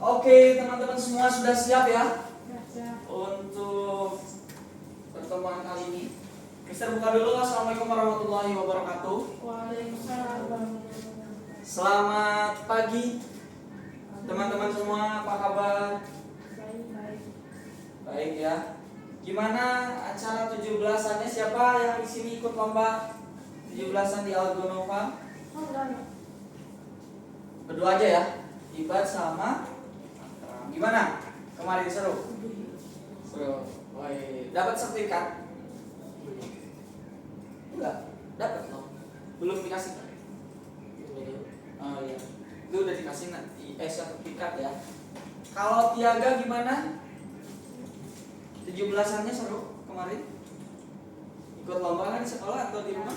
Oke, teman-teman semua sudah siap ya Siap. untuk pertemuan kali ini. Mister buka dulu. Assalamualaikum warahmatullahi wabarakatuh. Waalaikumsalam. Selamat pagi teman-teman semua, apa kabar? Baik. Baik ya. Gimana acara 17-annya? Siapa yang di sini ikut lomba 17-an di Algonova? Oh, enggak. Berdua aja ya. Ibad sama Akram. Gimana? Kemarin seru? Seru. Woi, dapat sertifikat? Enggak, dapat loh. Belum dikasih kan? Oh iya. Itu udah dikasih nanti sertifikat ya. Kalau Tiaga gimana? 17-annya seru kemarin? Ikut lomba kan di sekolah atau di rumah?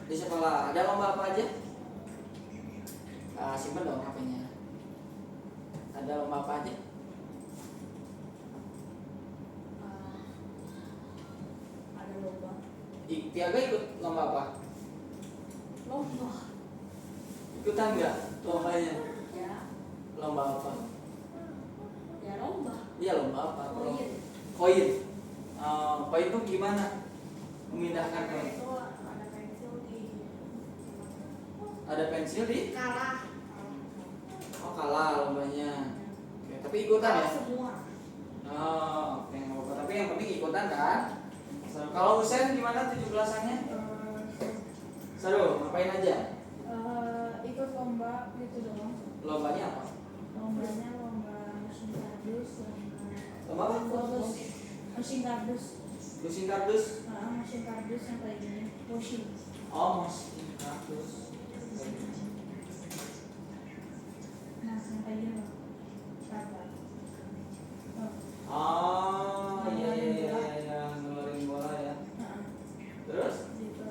Di sekolah. Ada lomba apa aja? Simpen dong HP-nya. Ada lomba apa aja? Ada lomba. Tiaga ikut lomba apa? Lomba. Ikutan nggak lombanya? Ya. Lomba apa? Ya lomba. Iya lomba apa? Koin. Koin. Koin itu gimana? Memindahkan koin. Itu ada pensil di. Ada pensil di? Kalah. Oh kalah lombanya. Oke, tapi ikutan ya? Semua. Oh, oke nggak apa-apa. Tapi yang penting ikutan kan? Seru. Kalau Husen gimana 17-annya? Seru. Ngapain aja? Ikut lomba gitu doang. Lombanya apa? Lombanya lomba musim kardus. Lomba apa? Musim kardus. Lusin kardus. Musim kardus yang kayak gini. Musim. Oh, musim kardus. Nah, yang kayak gini loh. Kata. Oh, iya, ngeluarin bola ya. Nah, Terus? gitu.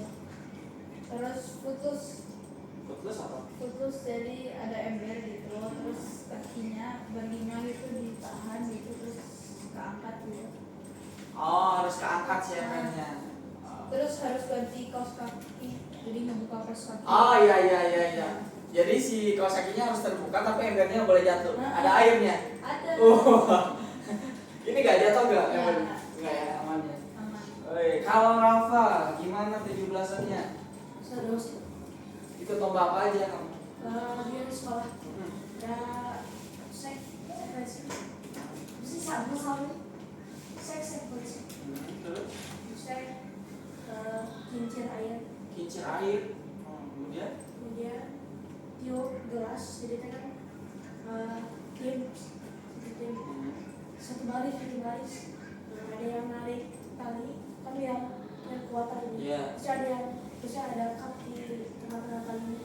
Terus putus Apa? jadi ada ember gitu, terus kakinya berlima gitu ditahan gitu, terus keangkat gitu. Oh, harus keangkat sih embernya. Terus harus ganti kaos kaki, jadi ngebuka kaos kaki. Oh, iya. Jadi si kaos kakinya harus terbuka tapi embernya boleh jatuh. Ada airnya. Ada. Ini gak jatuh gak? Ya. Enggak ya, aman ya. Aman. Kalau Rafa, gimana 17-annya? Seru sih. Ikut lomba apa aja kamu? Dia di sekolah. Ya, sek sama sek polisi. Terus? Sek kincir air. Kincir air. Kemudian? Kemudian tiup gelas, jadi kita kan tim satu baris. Ada yang narik tali kan yang kuatan ini. Iya. Terus ada cup di tengah-tengah talinya.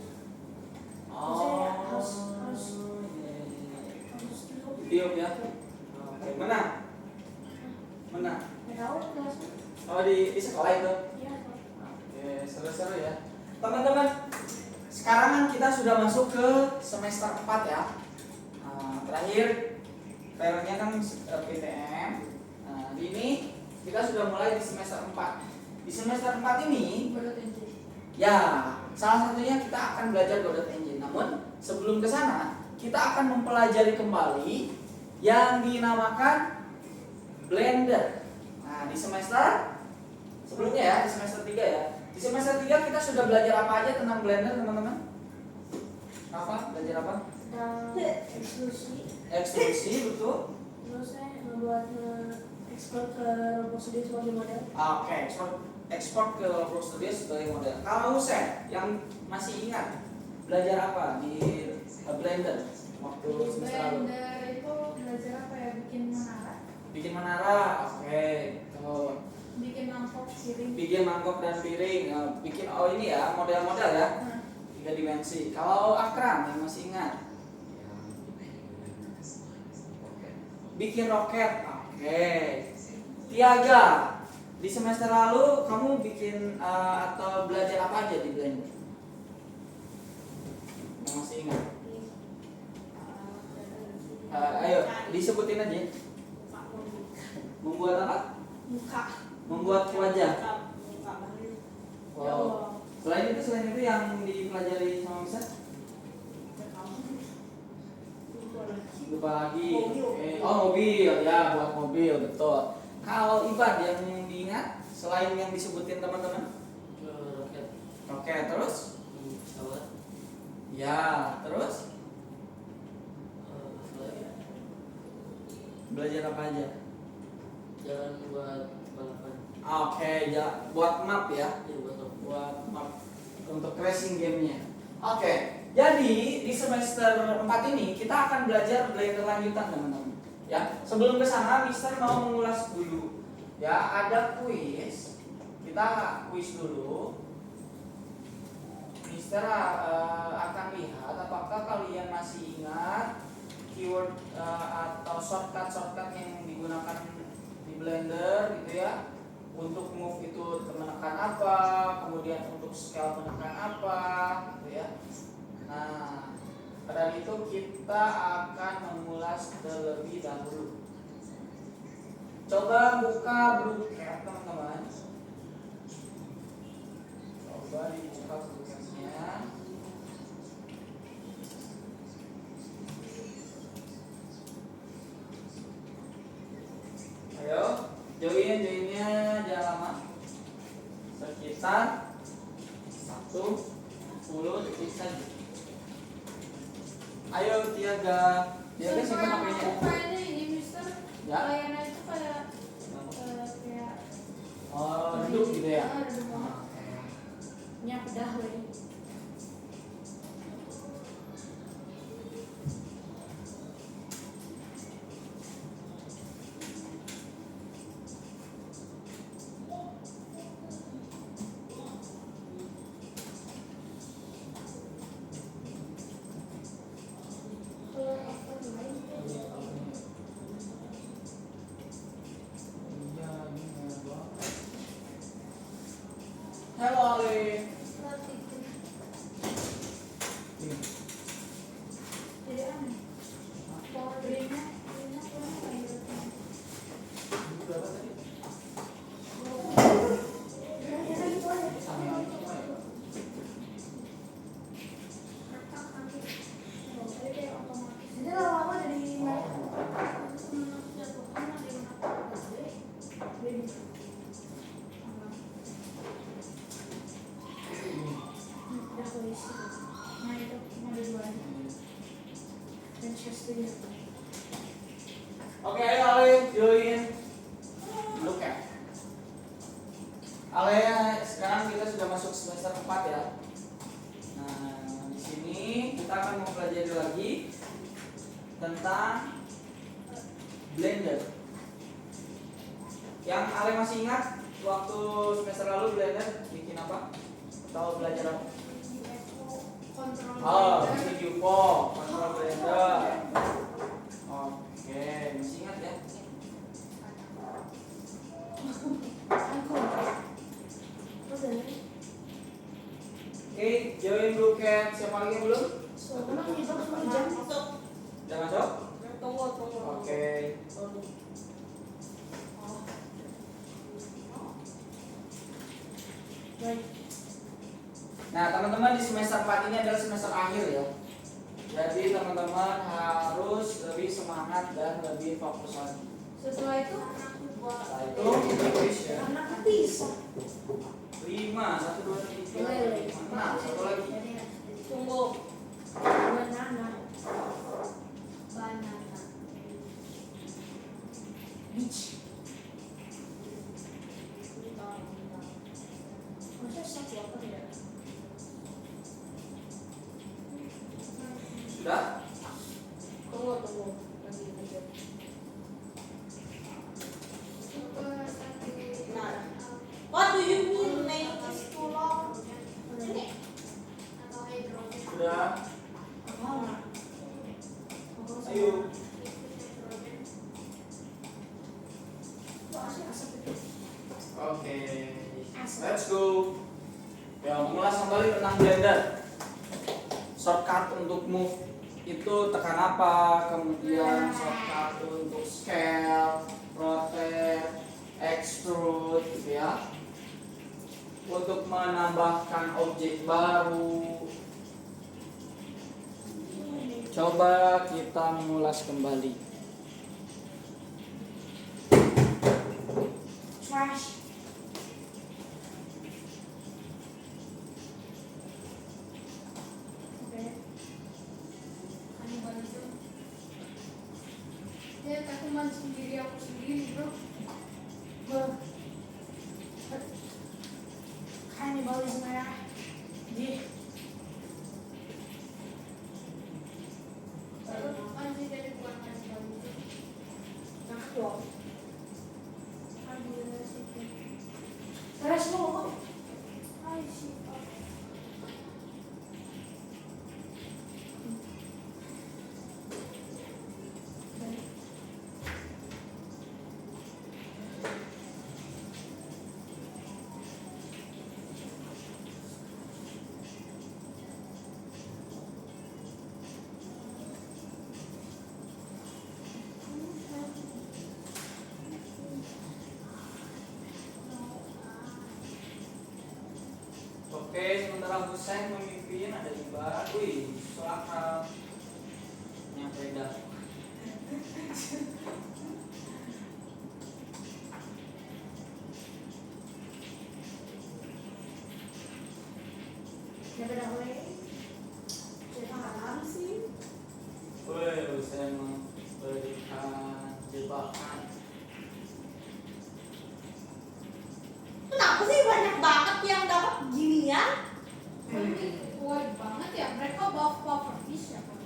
Oh. Harus tiup ya. Oke, menang. Ya tahu gelas. Oh di sekolah itu. Iya. Oke, seru-seru ya. Teman-teman, sekarang kan kita sudah masuk ke semester 4 ya. Terakhir PR-nya kan PTM. Ini kita sudah mulai di semester 4. Di semester 4 ini Godot engine. ya, salah satunya kita akan belajar Godot Engine. Namun sebelum ke sana, kita akan mempelajari kembali yang dinamakan Blender. Nah, di semester sebelumnya ya, di semester 3 ya. Di semester 3 kita sudah belajar apa aja tentang Blender, teman-teman? Apa? Belajar apa? Ekstrusi, betul. Terus saya membuat ekspor ke Robot Studio sebagai model. Oke, ekspor ke Roblox Studio sebagai model. Kalau saya yang masih ingat belajar apa di Blender waktu semester lalu? Blender itu belajar apa ya? Bikin menara. Bikin menara, oke. Tuh. Bikin mangkok piring. Bikin mangkok dan piring, bikin ini ya model-model ya, 3 dimensi. Kalau Akram yang masih ingat, bikin roket, oke. Tiaga, di semester lalu kamu bikin atau belajar apa aja di Blender? Yang masih ingat? Ayo disebutin aja. Membuat apa? Muka. Membuat wajah. Muka baru. Wow. Selain itu yang dipelajari sama Mister? Lupa lagi. Mobil. Oke. Oh, mobil ya, buat mobil betul. Kalau Iban yang diingat selain yang disebutin teman-teman? Roket. Oke, terus? Pesawat. Ya, terus? Apa lagi? Belajar apa aja? Jalan buat balapan. Oke, ya, buat map ya. Iya, buat apa? Buat map untuk racing gamenya. Oke, jadi di semester 4 ini kita akan belajar Blender lanjutan teman-teman. Ya, sebelum ke sana, Mister mau mengulas dulu. Ya, ada kuis. Kita kuis dulu. Mister akan lihat apakah kalian masih ingat keyword atau shortcut yang digunakan di Blender gitu ya. Untuk move itu menekan apa, kemudian untuk scale menekan apa, gitu ya. Nah, pada itu kita akan mengulas terlebih dahulu. Coba buka Bluecap teman-teman. Coba dibuka Bluecapnya. Ayo, joinnya jangan lama. Sekitar 10 detik saja. Ayo Tiaga simpan HP-nya. Kayaknya ini Mister. Ya. Kayaknya itu kayak kayak Oh, duduk gitu ya. Duduk banget. Oke. Nyak dah lagi. Halo Ale. Jadi aneh. Power green-nya Berapa tadi? Sama yang itu ya? Nah itu ada dua dan chestnya. Oke, ayo Ale join. Look ya. Ale, sekarang kita sudah masuk semester 4 ya. Nah, di sini kita akan mempelajari lagi tentang Blender. Yang Ale masih ingat waktu semester lalu Blender bikin apa? Atau belajar apa? Kontrol. Oh, ini Jupo, kontrol Blender. Oke, masih ingat ya? Oke, join dulu Ken. Siapa lagi yang belum? Udah masuk? Tunggu. Oke. Nah, teman-teman di semester 4 ini adalah semester akhir ya. Jadi teman-teman harus lebih semangat dan lebih fokus lagi. Setelah itu Setelah itu kita kuis ya. anak bisa. 5, 1, 2, 3, 4, 5. Nah, satu lagi. Tunggu. Banana. Beach. Masa satu apa ya? Sudah? Tunggu. Lagi dikit. Nah, what do you mean make this too long? Ini. Sudah. Ayo. Oke. Let's go. Ya, mengulas kembali tentang Blender. Shortcut untuk move itu tekan apa, kemudian shortcut untuk scale, rotate, extrude gitu ya. Untuk menambahkan objek baru. Coba kita mengulas kembali. Trash. Oke. Kanibalisme. Ya, aku mancing diri aku sendiri, bro. Kanibalisme ya. Di Mancing dari bukan kanibalisme. nah dong. Kanibalisme. Trash lo. Ay, shit. Oke, sementara Hussein memimpin ada Iba. Wih, soal nyampe dah. Ya beda we. Paham sih. Wih, Hussein memberikan jebakan. Kenapa sih banyak banget yang dapat ginian? Ini kuat banget ya. Mereka buff fish ya, Pak?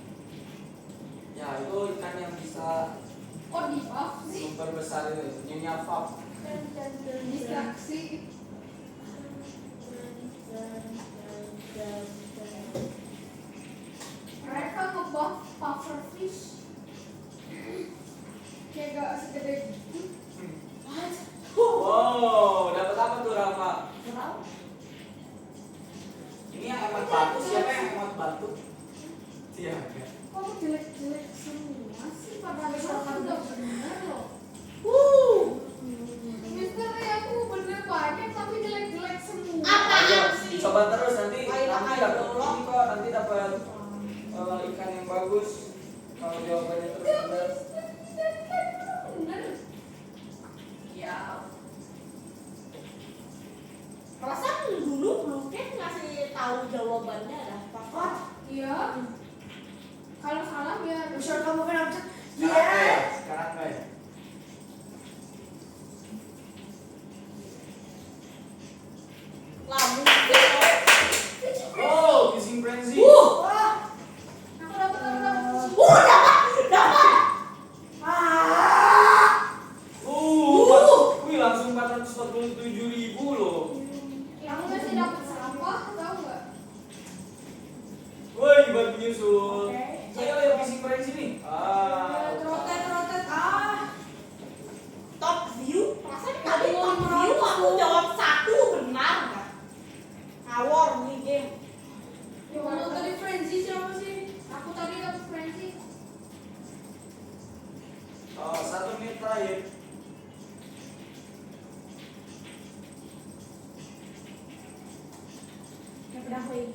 Ya, itu ikan yang bisa Oh, di buff sih. super besar itu, Nyonya Fab. Distraksi. Mereka ngebuff puffer fish. Kayak gak segede gitu. What? Wow, dapat apa tuh Rafa? Kenapa? Ini yang emot batu, siapa yang emot batu? Iya, ya. Kok jelek-jelek semua sih? Padahal aku udah bener loh. Mister, aku bener banyak tapi jelek-jelek semua. Apaan sih? Coba terus nanti Ayolah, dapat ayo. ini kok, nanti dapat ikan yang bagus. Kalau jawabannya terus benar. Bener. Ya. Perasaan dulu Bluecake ngasih tahu jawabannya ada apa? Iya. Kalau salah biar Bisa kamu kenapa? Sekarang nggak ya? Sekarang nggak ya? Lamu. Oh, kissing frenzy. Wah. aku dapat dapat. Dapat. Ah. Wih, langsung 447.000 loh. Aku masih dapat sampah, tahu nggak? Woi, baru nyusul. Oke. Ayo kissing frenzy nih. Rotet. Ah. Top view. Perasaan tadi top view aku jawab satu benar nggak? Ngawur nih game. Yang mana tadi frenzy siapa sih? Aku tadi dapat frenzy. Oh, 1 menit terakhir. Ya udah weh.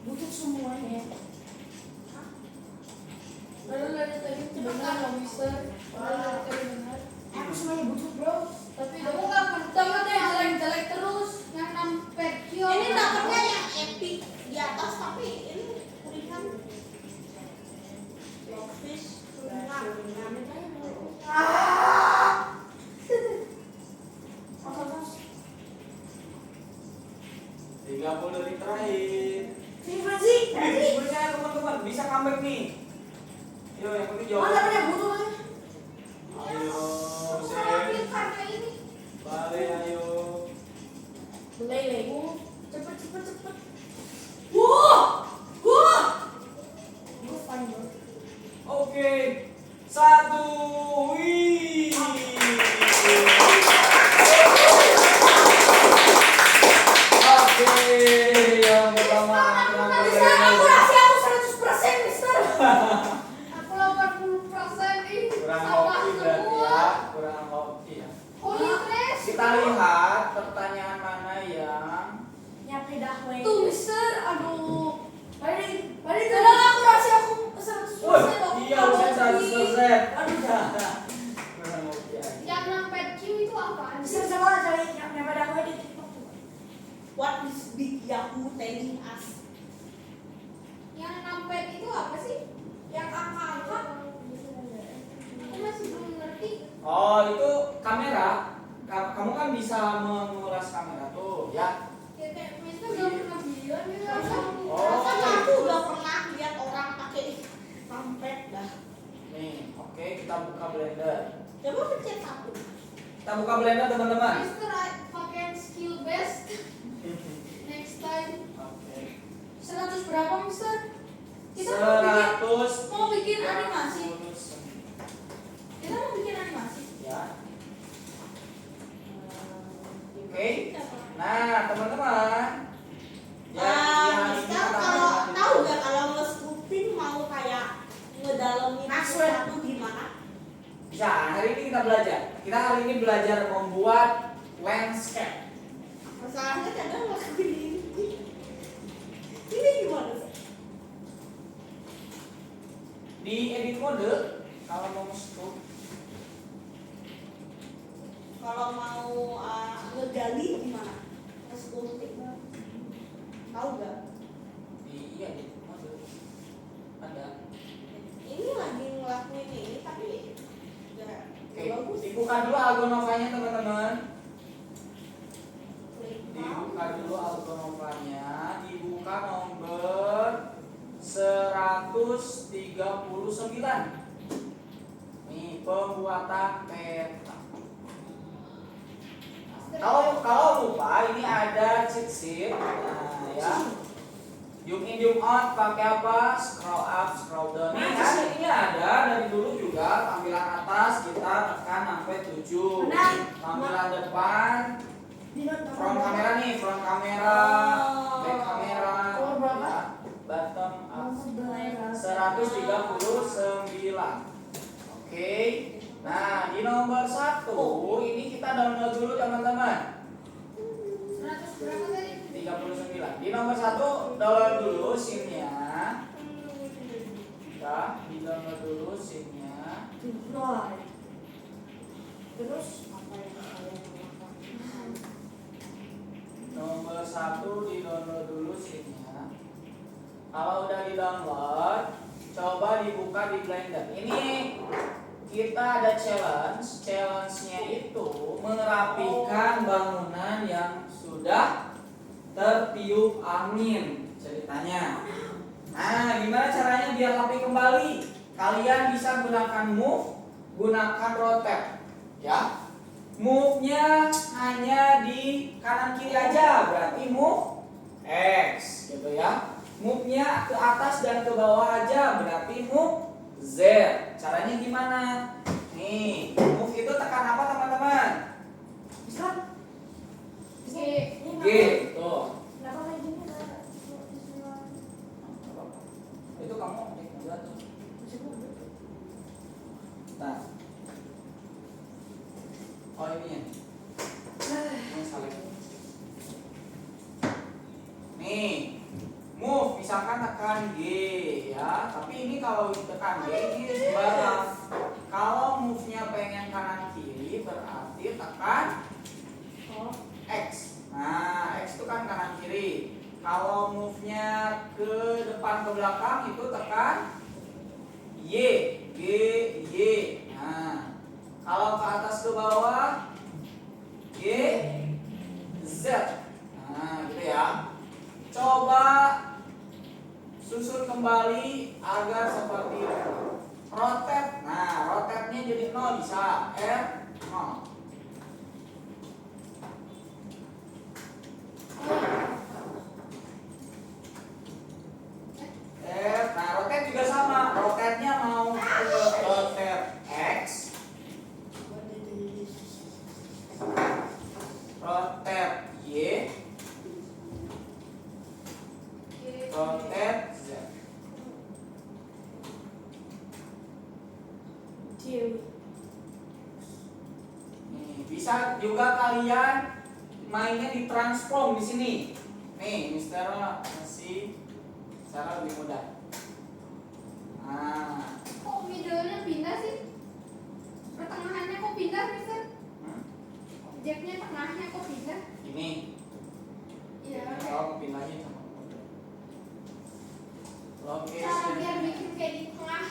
Butuh semuanya. Padahal dari tadi benar loh, Mister. Padahal dari tadi benar. Aku semuanya butuh bro. Tapi aku nggak dapat yang jelek-jelek terus, yang sampai kill. Ini dapatnya yang epic di atas tapi ini ringan. Blockfish ringan. Ngamen aja dulu. Awas. 30 detik terakhir. Ini Frenzy. Sebenarnya teman-teman bisa comeback nih. Yo, yang penting jawab. Mana punya butuh kan? Ayo, Aku Sen. salah klik karena ini. Balik ayo. Belai. Cepet. Wah. Gue fine bro. Oke. 1. Wih. Oke, yang pertama Mister, akurasi aku 100% Mister. Aku 80% ini kurang salah hoki berarti semua. ya, kurang hoki ya. Holy trash. Kita lihat pertanyaan mana yang Yang dahwe. Tuh mister, aduh. Paling kadang aku rahasia aku 100% Wah, aku iya nggak usia mau 100%. Aduh, Yang numpad Q itu apaan bisa sih? coba cari yang daripada aku di TikTok juga. What is Big Yahoo telling us? Yang numpad itu apa sih? Yang angka-angka. Aku masih belum ngerti. Oh, itu kamera. Kamu kan bisa menguras kamera tuh, ya. Ya kayak mister belum pernah bilang gitu. Oh. Rasanya aku udah pernah lihat orang pakai numpad dah. Nih, oke, kita buka Blender. Coba pencet satu. Kita buka Blender, teman-teman. Mister pakai skill best next time. Oke. 100 berapa mister? Kita 100 mau bikin animasi. Kita mau bikin animasi. Ya. Oke. Nah, teman-teman. Mister kalau tahu nggak kalau nge-sculpting mau kayak ngedalamin sesuatu gimana? Bisa, hari ini kita belajar. Kita hari ini belajar membuat landscape. Masalahnya kadang lakuin ini. Ini gimana sih? Di edit mode, kalau mau scope, Kalau mau ngegali gimana? Nge-sculpting. Tahu nggak? di edit mode ada. Ini lagi ngelakuin ini tapi nggak Oke, bagus. dibuka dulu Algonovanya, teman-teman. Klik Dibuka dulu Algonovanya, dibuka nomor 139. Nih, pembuatan peta. Kalau lupa, ini ada cheat sheet. Nah, ya. Zoom in, zoom out pakai apa? Scroll up, scroll down. Ini kan ini ada dari dulu juga. Tampilan atas kita tekan sampai 7. Tampilan depan front kamera nih, front kamera, back kamera, Nomor berapa? ya, bottom up. 139. Oke. Nah, di nomor 1 ini kita download dulu, teman-teman. 100 berapa tadi? 39. Di nomor 1 download dulu SIM-nya. Ya, di download dulu SIM-nya. Terus apa yang kalian lakukan? Nomor 1 di download dulu SIM-nya. Kalau udah di download, coba dibuka di Blender. Ini kita ada challenge. Challenge-nya itu merapikan bangunan yang sudah tertiup angin ceritanya. Nah, gimana caranya biar rapi kembali? Kalian bisa gunakan move, gunakan rotate, ya. Move-nya hanya di kanan kiri aja, berarti move X, gitu ya. Move-nya ke atas dan ke bawah aja, berarti move Z. Caranya gimana? Nih, move itu tekan apa, teman-teman? Bisa? G. G, tuh. Kenapa kayak gini? Itu kamu klik aja tuh. Nah. Oh, ini ya. Ini salah. Nih, move misalkan tekan G ya. Tapi ini kalau tekan G ini sembarang. Kalau move-nya pengen kanan kiri berarti tekan X. Nah, X itu kan kanan kiri. Kalau move-nya ke depan ke belakang itu tekan Y, G, Y. Nah, kalau ke atas ke bawah G, Z. Nah, gitu ya. Coba susun kembali agar seperti itu. Rotate. Nah, rotate-nya jadi 0 bisa R 0. Nah, rotate juga sama. Rotate-nya mau ke rotate X, rotate Y, rotate Z. Nih, bisa juga kalian mainnya di transform di sini. Nih, nih, Mister kasih cara lebih mudah. Nah, Kok middle-nya pindah sih? Pertengahannya kok pindah, Mister? Jacknya tengahnya kok pindah? ini Iya. kalau pindahin sama Cara biar location. bikin kayak di tengah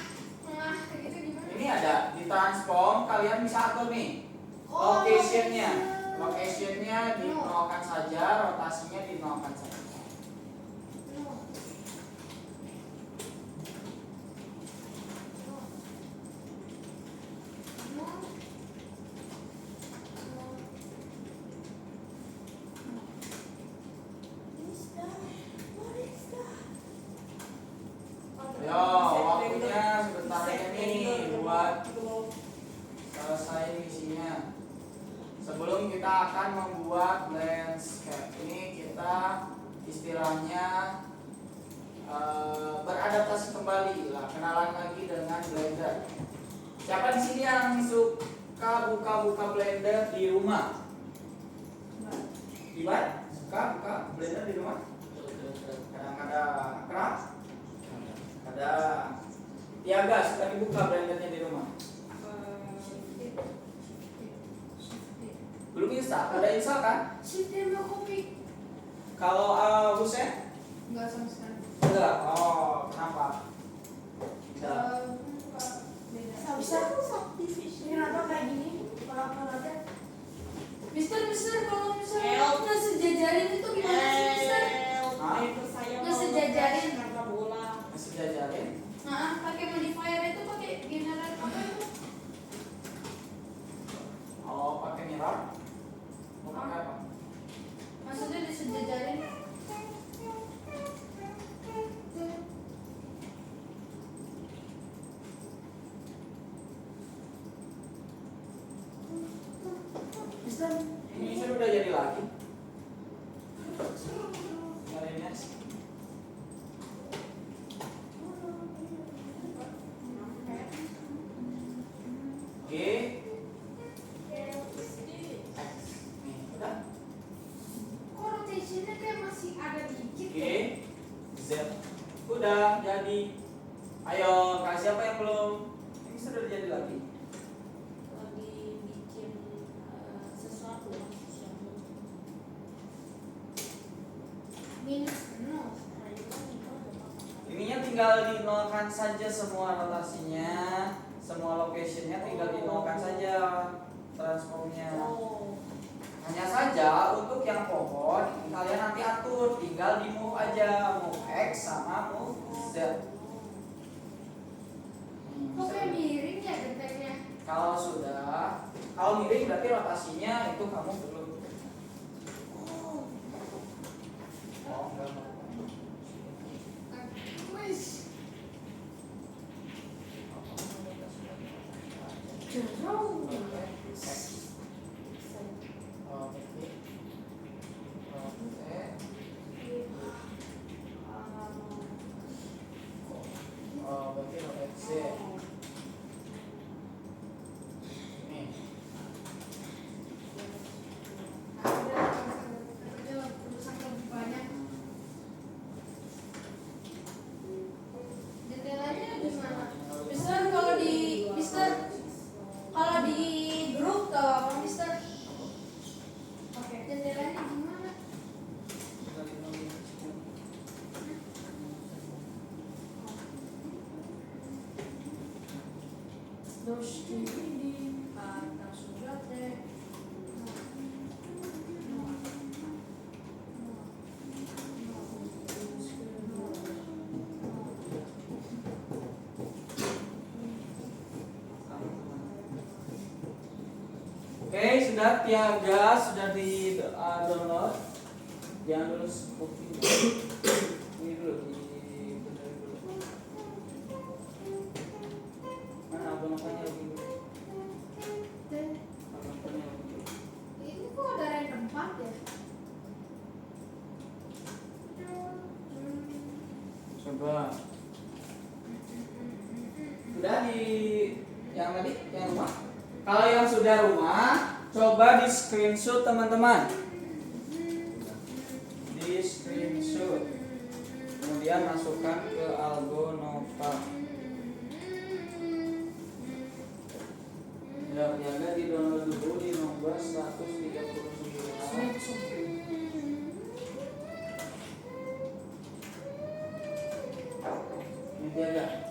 kayak gitu gimana? Ini ada di transform, kalian bisa atur nih Oh, locationnya. location. Locationnya dinolkan saja, rotasinya dinolkan saja. No. No. Yo, waktunya sebentar aja nih buat selesai misinya. Sebelum kita akan membuat landscape ini, kita istilahnya beradaptasi kembali lah, kenalan lagi dengan Blender. Siapa di sini yang suka buka-buka Blender di rumah? Iwan, suka buka Blender di rumah? Kadang-kadang keras? Ada Tiaga suka dibuka Blendernya di rumah? Belum install, udah install kan? Sistem kopi. Kalau Hussein? Enggak sama sekali. Enggak. Oh, kenapa? Tidak. Bisa tuh subdivision. Kenapa kayak gini? Kalau ada Mister, kalau misalnya nggak sejajarin itu gimana sih, Mister? Hah? Nggak sejajarin. Karena bola. Masih diajarin? Nah, pakai modifier itu pakai generate apa itu? Oh, pakai mirror? Mau pakai apa? Maksudnya disejajarin? Mister, Ini sudah jadi lagi. Nyari next. Oke. Nih, udah. Kok rotationnya kayak masih ada dikit Oke. ya? Z. Udah jadi. Ayo, kasih siapa yang belum? Ini sudah jadi lagi. Lagi bikin sesuatu. Minus nol. Ininya tinggal dinolkan saja semua rotasinya, semua locationnya tinggal dinolkan saja transformnya. Oh. Hanya saja untuk yang pohon kalian nanti atur, tinggal di move aja, move X sama move Z. Kok kayak miring ya deteknya? Kalau sudah, kalau miring berarti rotasinya itu kamu belum. Oh, enggak. Wis. Jendelanya di mana? Mister, kalau di grup tuh apa, Mister? Oke, jendelanya gimana? Dos ini atas surat deh. Oke, sudah Tiaga sudah di download. Jangan dulu booking. Ini dulu di benerin dulu. Mana abang-abangnya lagi? Abang-abangnya lagi. Ini kok ada random part ya? Coba. Sudah di yang tadi, yang rumah. Kalau yang sudah rumah, coba di screenshot teman-teman. Di screenshot. Kemudian masukkan ke Algonova. Jaga di download dulu di nomor 139. Ini dia ada.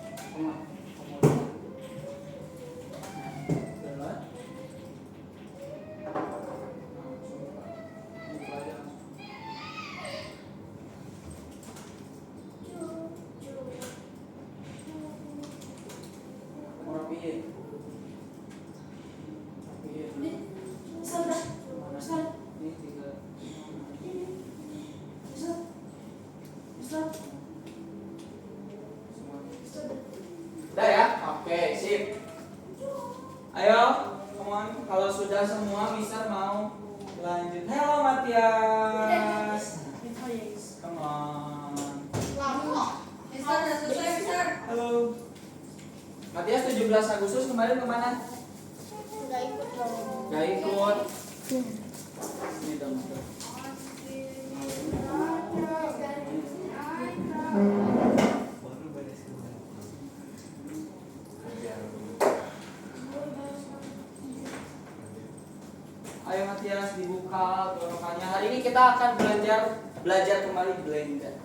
Udah ya? Oke, sip. Ayo, teman, kalau sudah semua bisa mau lanjut. Hello Matias. Come on. Mister, udah selesai, Mister. Halo. Matias 17 Agustus kemarin kemana? Nggak ikut dong. Gak ikut. Ini dong. Ayo Matias dibuka tenggorokannya. Hari ini kita akan belajar kembali Blender.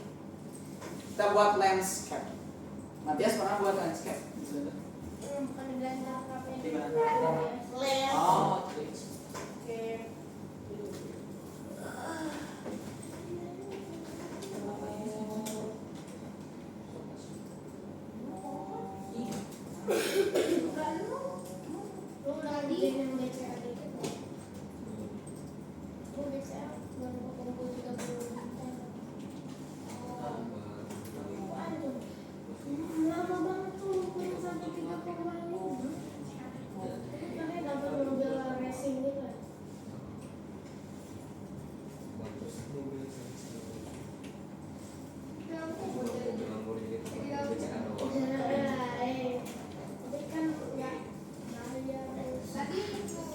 Kita buat landscape. Matias pernah buat landscape? Bukan di Blender, tapi Di mana? Lens. Oh, tricks. Oke. Lu udah bikin yang BCA dikit nggak? Lu BCA baru kumpul 30 menit. Waduh, lama banget tuh kumpul sampai 30 menit. Makanya dapat mobil racing gitu ya. Tapi kan nggak bayar. Tadi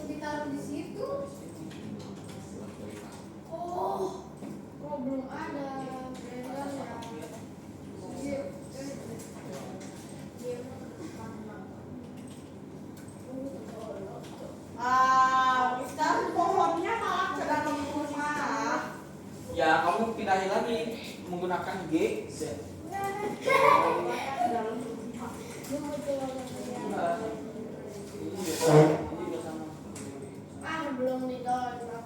ditaruh di situ. Oh, Belum ada Blender ya. Mister, pohonnya malah ke dalam rumah. Ya, kamu pindahin lagi menggunakan G, Z. Dalam rumah. Enggak. Ini udah sama. Belum nih download.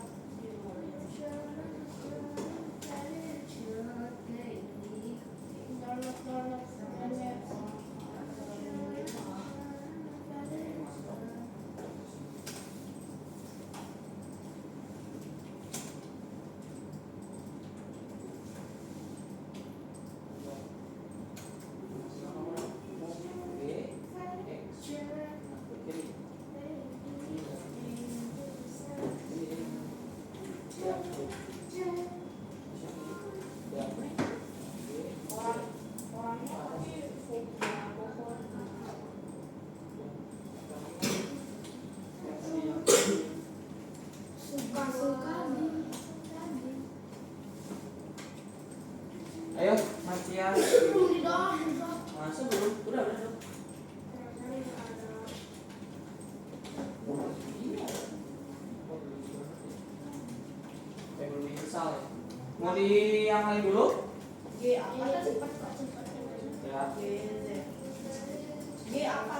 Ayo, Matias. Belum di download. Masa belum? Udah. Kayak belum misal ya. Mau di yang lain dulu? G apa? Cepat. Ya. G apa?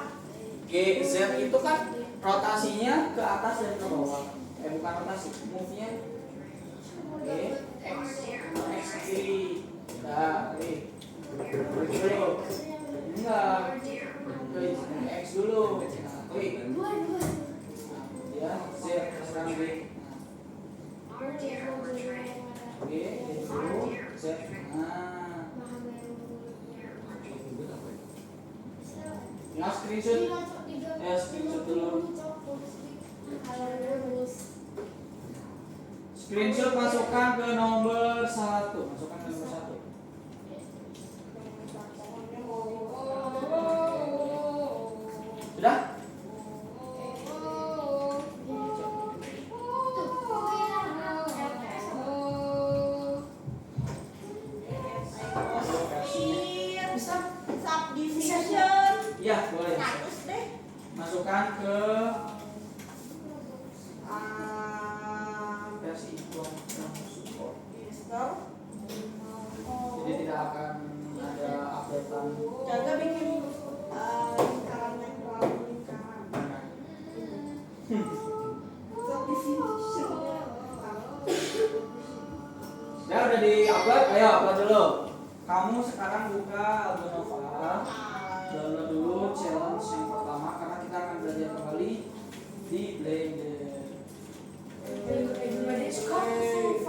G, Z itu kan rotasinya ke atas dan ke bawah. Bukan rotasi, move-nya G, X kiri, dari dulu. Enggak, klik X dulu. Klik. Ya, Z sekarang G. G dulu, Z. Nah, ya screenshot. Ya screenshot dulu. Screenshot masukkan ke nomor 1. Masukkan ke nomor 1. Sudah? Versi Ya, boleh. Status deh. Masukkan ke versi support. Install. Jadi tidak akan ada updatean. Jaga bikin lingkaran yang terlalu lingkaran. Tapi Ya udah di-upload, ayo upload dulu. Kamu sekarang buka Albunova. Download dulu challenge yang pertama karena kita akan belajar kembali di Blender. Everybody's fighting.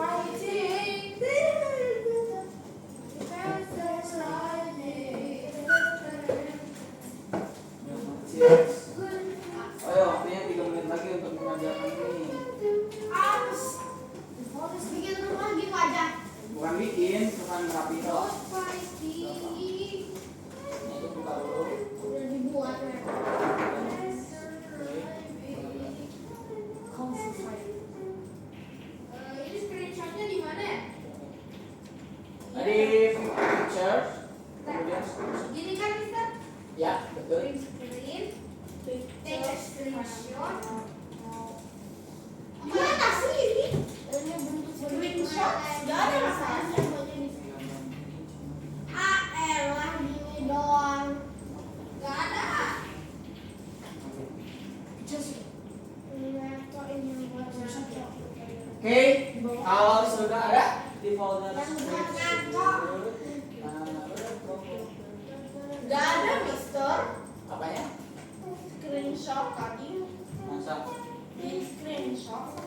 Ayo, waktunya 3 menit lagi untuk mengajarkan ini. Bukan bikin, bukan ngerapiin doang. Itu buka dulu. Ini screenshotnya di mana ya? Tadi picture, kemudian screenshot. Gini kan Mister? Ya, betul. Screen, take a screenshot. Gimana sih ini? Screenshot? Gak ada masalahnya. Gak ada. Oke, kalau sudah ada di folder Gak ada Mister. apanya? Screenshot tadi. Masa? Di screenshot.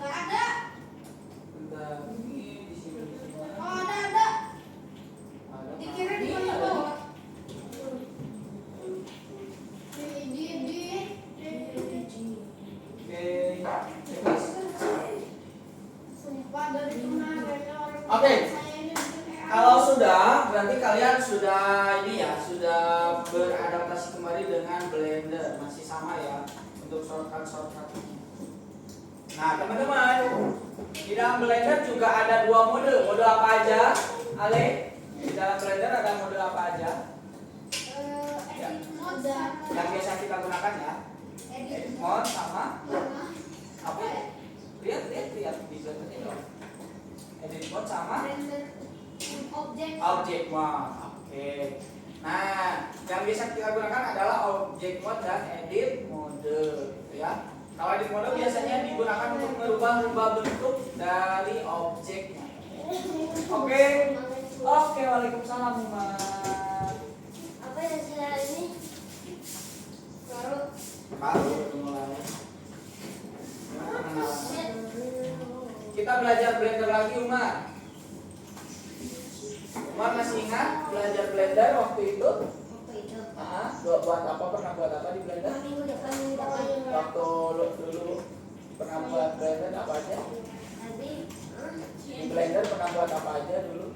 Gak ada. Bentar, ini di sini semua. Oh ada. Ada. Dikira di Ini mana ada. bawah? Oke, checklist. Sumpah dari kemarin orang. Oke. Saya ini bikin EA. Kalau sudah, berarti kalian sudah ini ya, sudah beradaptasi kembali dengan Blender, masih sama ya untuk shortcut-shortcutnya. Nah, teman-teman, di dalam Blender juga ada 2 mode. Mode apa aja? Ale, di dalam Blender ada mode apa aja? Edit mode sama Yang biasa kita gunakan ya. Edit mode sama apa ya? Lihat di Blender ini loh. Edit mode sama render object. object mode. Oke. Nah, yang biasa kita gunakan adalah object mode dan edit mode, gitu ya. Kalau edit mode biasanya digunakan untuk merubah-rubah bentuk dari objeknya. Oke. Oke, waalaikumsalam, Umar. Apa yang saya ini? Baru mulai. Gimana pengenalan? Kita belajar Blender lagi, Umar. Umar masih ingat belajar Blender waktu itu? Buat apa? Pernah buat apa di Blender? Waktu dulu pernah buat Blender apa aja? Di Blender pernah buat apa aja dulu?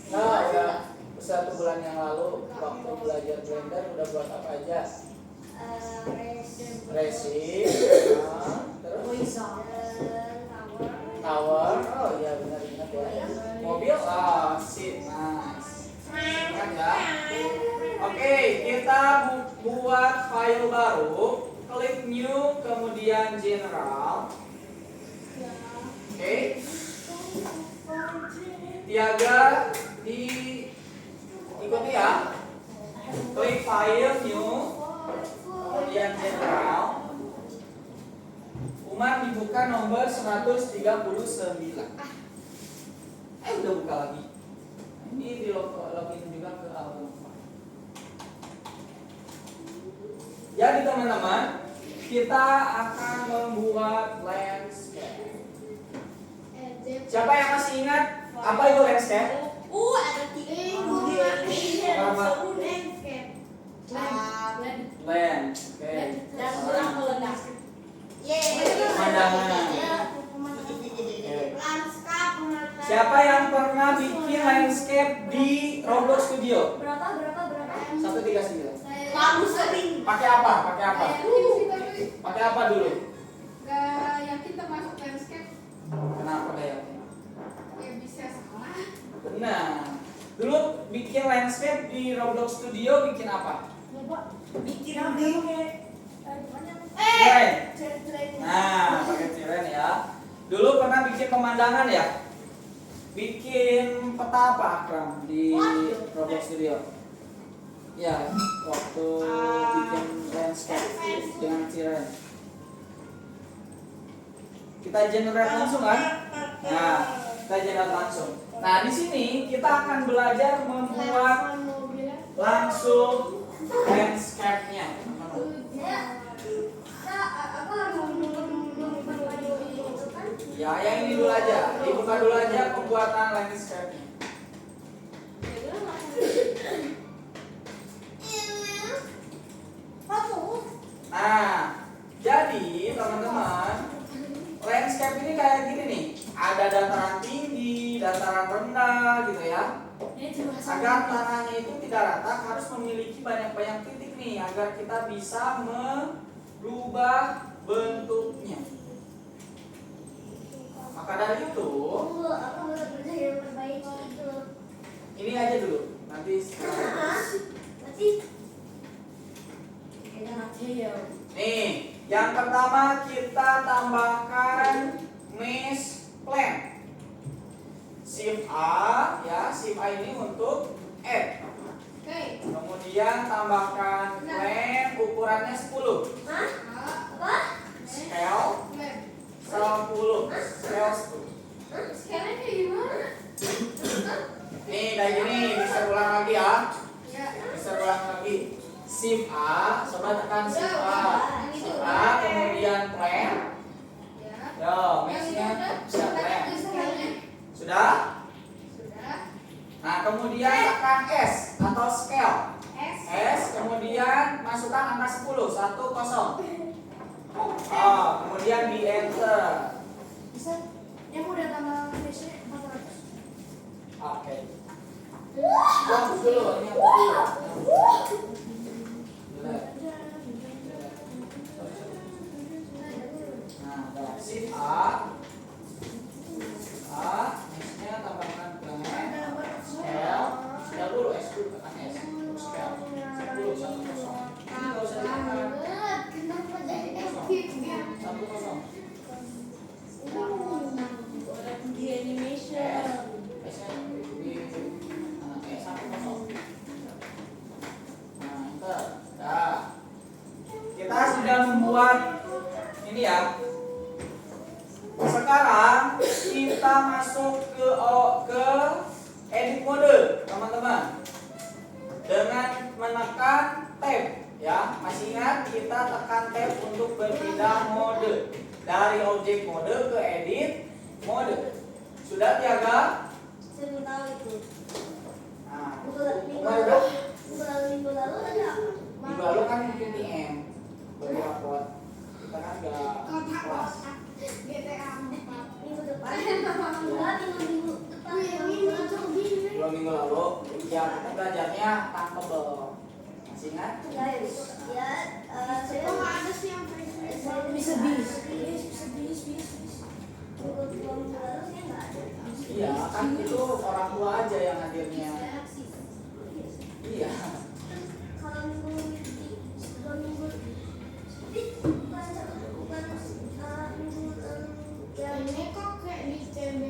Nah, udah 1 bulan yang lalu waktu belajar Blender udah buat apa aja? Racing, terus tower, oh iya benar ya. Mobil, seat, nice. Ingat ya? Oke, kita buat file baru, klik new, kemudian general. Oke. Tiaga ikuti ya. Klik file new, kemudian general. Umar dibuka nomor 139. Udah buka lagi. Ini di login juga ke album. Jadi teman-teman, kita akan membuat landscape. Siapa yang masih ingat apa itu landscape? Ada 3 Land, oke. dan pulang meledak. Pemandangan. Lanskap, Siapa yang pernah bikin landscape di Roblox Studio? Berapa? 139. Kamu sering. Pakai apa? Pakai apa? Gak yakin sih tapi Pakai apa dulu? gak yakin termasuk landscape. Kenapa gak yakin? Ya bisa salah. Benar. Dulu bikin landscape di Roblox Studio bikin apa? Bikin apa? Tiren. Nah, pakai tiren ya. Dulu pernah bikin pemandangan ya? Bikin peta apa Akram di Roblox Studio? Ya, waktu bikin landscape dengan tiren. Kita generate langsung kan? Nah, kita generate langsung. Nah, di sini kita akan belajar membuat langsung landscape-nya. Ya, yang ini dulu aja. Dibuka dulu aja pembuatan landscape-nya. Nah, jadi teman-teman, landscape ini kayak gini nih. Ada dataran tinggi, dataran rendah gitu ya. Agar tanahnya itu tidak rata harus memiliki banyak-banyak titik nih agar kita bisa merubah bentuknya. Maka dari itu, ini aja dulu. Nanti nih, yang pertama kita tambahkan mesh plan. Shift A ya, Shift A ini untuk add. Oke. Kemudian tambahkan plan ukurannya 10. Scale 10. Scale 10. Sekarang kayak gimana? Nih kayak gini, bisa ulang lagi ya. Ya. Bisa ulang lagi. Shift A, coba tekan Shift A. Shift A, kemudian plan. Ya. Yo, meshnya bisa plan. Sudah? Sudah. Nah, kemudian tekan S atau scale. S. S, kemudian masukkan angka 10, 10. Oh, kemudian di enter. Yang udah tambah biasanya 400. Oke. Hapus dulu, ini hapus dulu. Jelek. Nah, udah. Shift A. A, S-nya tambahkan plan. Scale. Scale dulu, S dulu, tekan S. Scale. 10, 10. Ini nggak usah ditekan. Kenapa jadi aktifnya? 10. Di animation. S-nya di S 10. Nah, enter. Dah. Kita sudah membuat ini ya. Sekarang kita masuk ke edit mode, teman-teman. Dengan menekan tab, ya. Masih ingat kita tekan tab untuk berpindah mode dari objek mode ke edit mode. Sudah Tiaga? Saya belum tahu itu. Nah, Minggu udah. lalu Minggu lalu kan PTM bagi rapot. Kita kan gak kelas. GTA 4. minggu depan. Minggu depan. 2 minggu lalu, ya kita belajarnya tankable. Masih ingat? Ya, saya Kok nggak ada sih yang bisa bis. Minggu lalu saya nggak ada. Iya, kan itu orang tua aja yang hadirnya. Iya. Kalau minggu dua minggu bukan minggu yang ini kok kayak di CB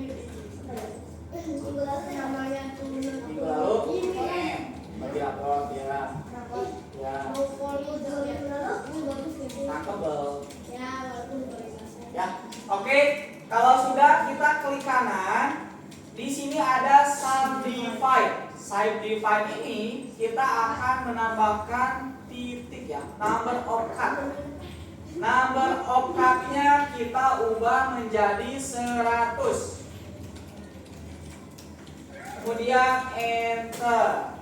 minggu lalu namanya tuh Minggu lalu PTM bagi rapot ya. Ya, folio minggu lalu ini bagus gitu. tankable. ya walaupun kualitasnya Ya, oke. Kalau sudah kita klik kanan. Di sini ada subdivide. Subdivide ini kita akan menambahkan titik ya, number of cut. Number of cut-nya kita ubah menjadi 100. Kemudian enter.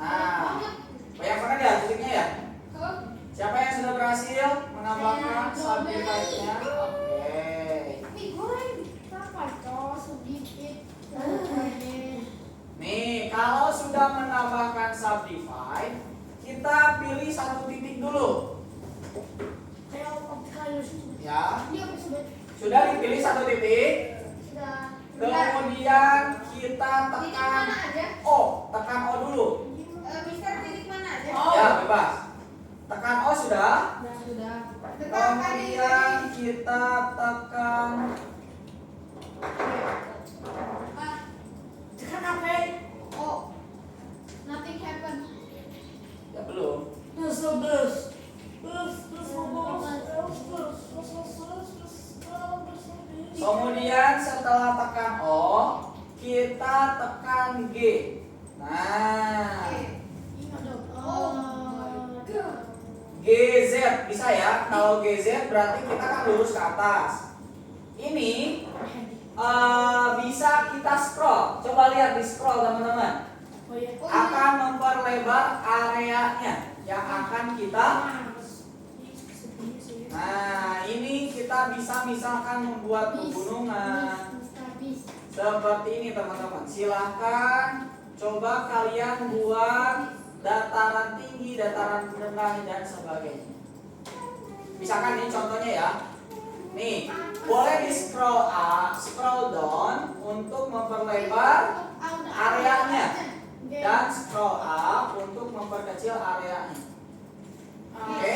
Nah, banyak banget ya titiknya ya. Siapa yang sudah berhasil menambahkan subdivide-nya? Oke. tapi goreng apa cowok sedikit sudah menambahkan subdivide, kita pilih satu titik dulu. Kayak optical illusion. Ya, Ini apa sudah? sudah dipilih satu titik. Sudah. Kemudian kita Titik tekan mana aja? O, tekan O dulu. Mister titik mana aja? Oh. Ya, bebas. Tekan O sudah. Sudah. Kemudian kita tekan Ah, Tekan apa? oh, nothing happen. ya belum. Kemudian setelah tekan O, kita tekan G. Nah, GZ bisa ya. Kalau GZ berarti kita kan lurus ke atas. Ini bisa kita scroll. Coba lihat di scroll teman-teman. Oh iya. Akan memperlebar areanya yang akan kita. Nah, ini kita bisa misalkan membuat pegunungan seperti ini teman-teman. Silahkan coba kalian buat dataran tinggi, dataran rendah dan sebagainya. Misalkan ini contohnya ya. Nih, boleh di scroll up, scroll down untuk memperlebar areanya dan scroll up untuk memperkecil areanya. Oke?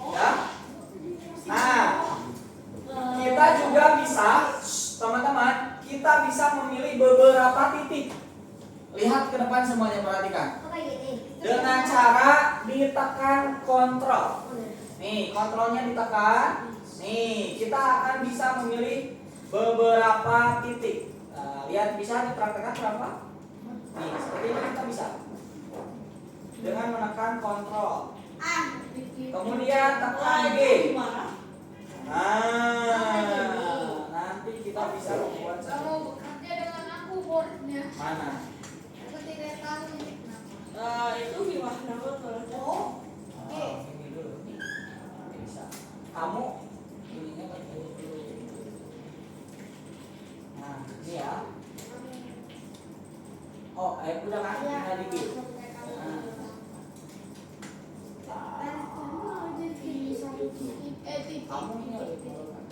Ya. Nah, kita juga bisa, teman-teman, kita bisa memilih beberapa titik. Lihat ke depan semuanya, perhatikan. Dengan cara ditekan kontrol. Nih, kontrolnya ditekan. Nih, kita akan bisa memilih beberapa titik. Nah, lihat bisa dipraktekkan berapa? Nih, seperti ini kita bisa. Dengan menekan kontrol. Kemudian tekan G. Nah, nanti kita bisa membuat Kamu bekerja dengan aku boardnya. mana? Aku tidak tahu ini kenapa. Itu gimana betul? Oh, oke. Ini dulu. Ini bisa. Kamu ininya kan dulu. Nah, ini ya. Oh, udah kan? Tinggal dikit. Nah. Kamu ini harus dikeluarkan.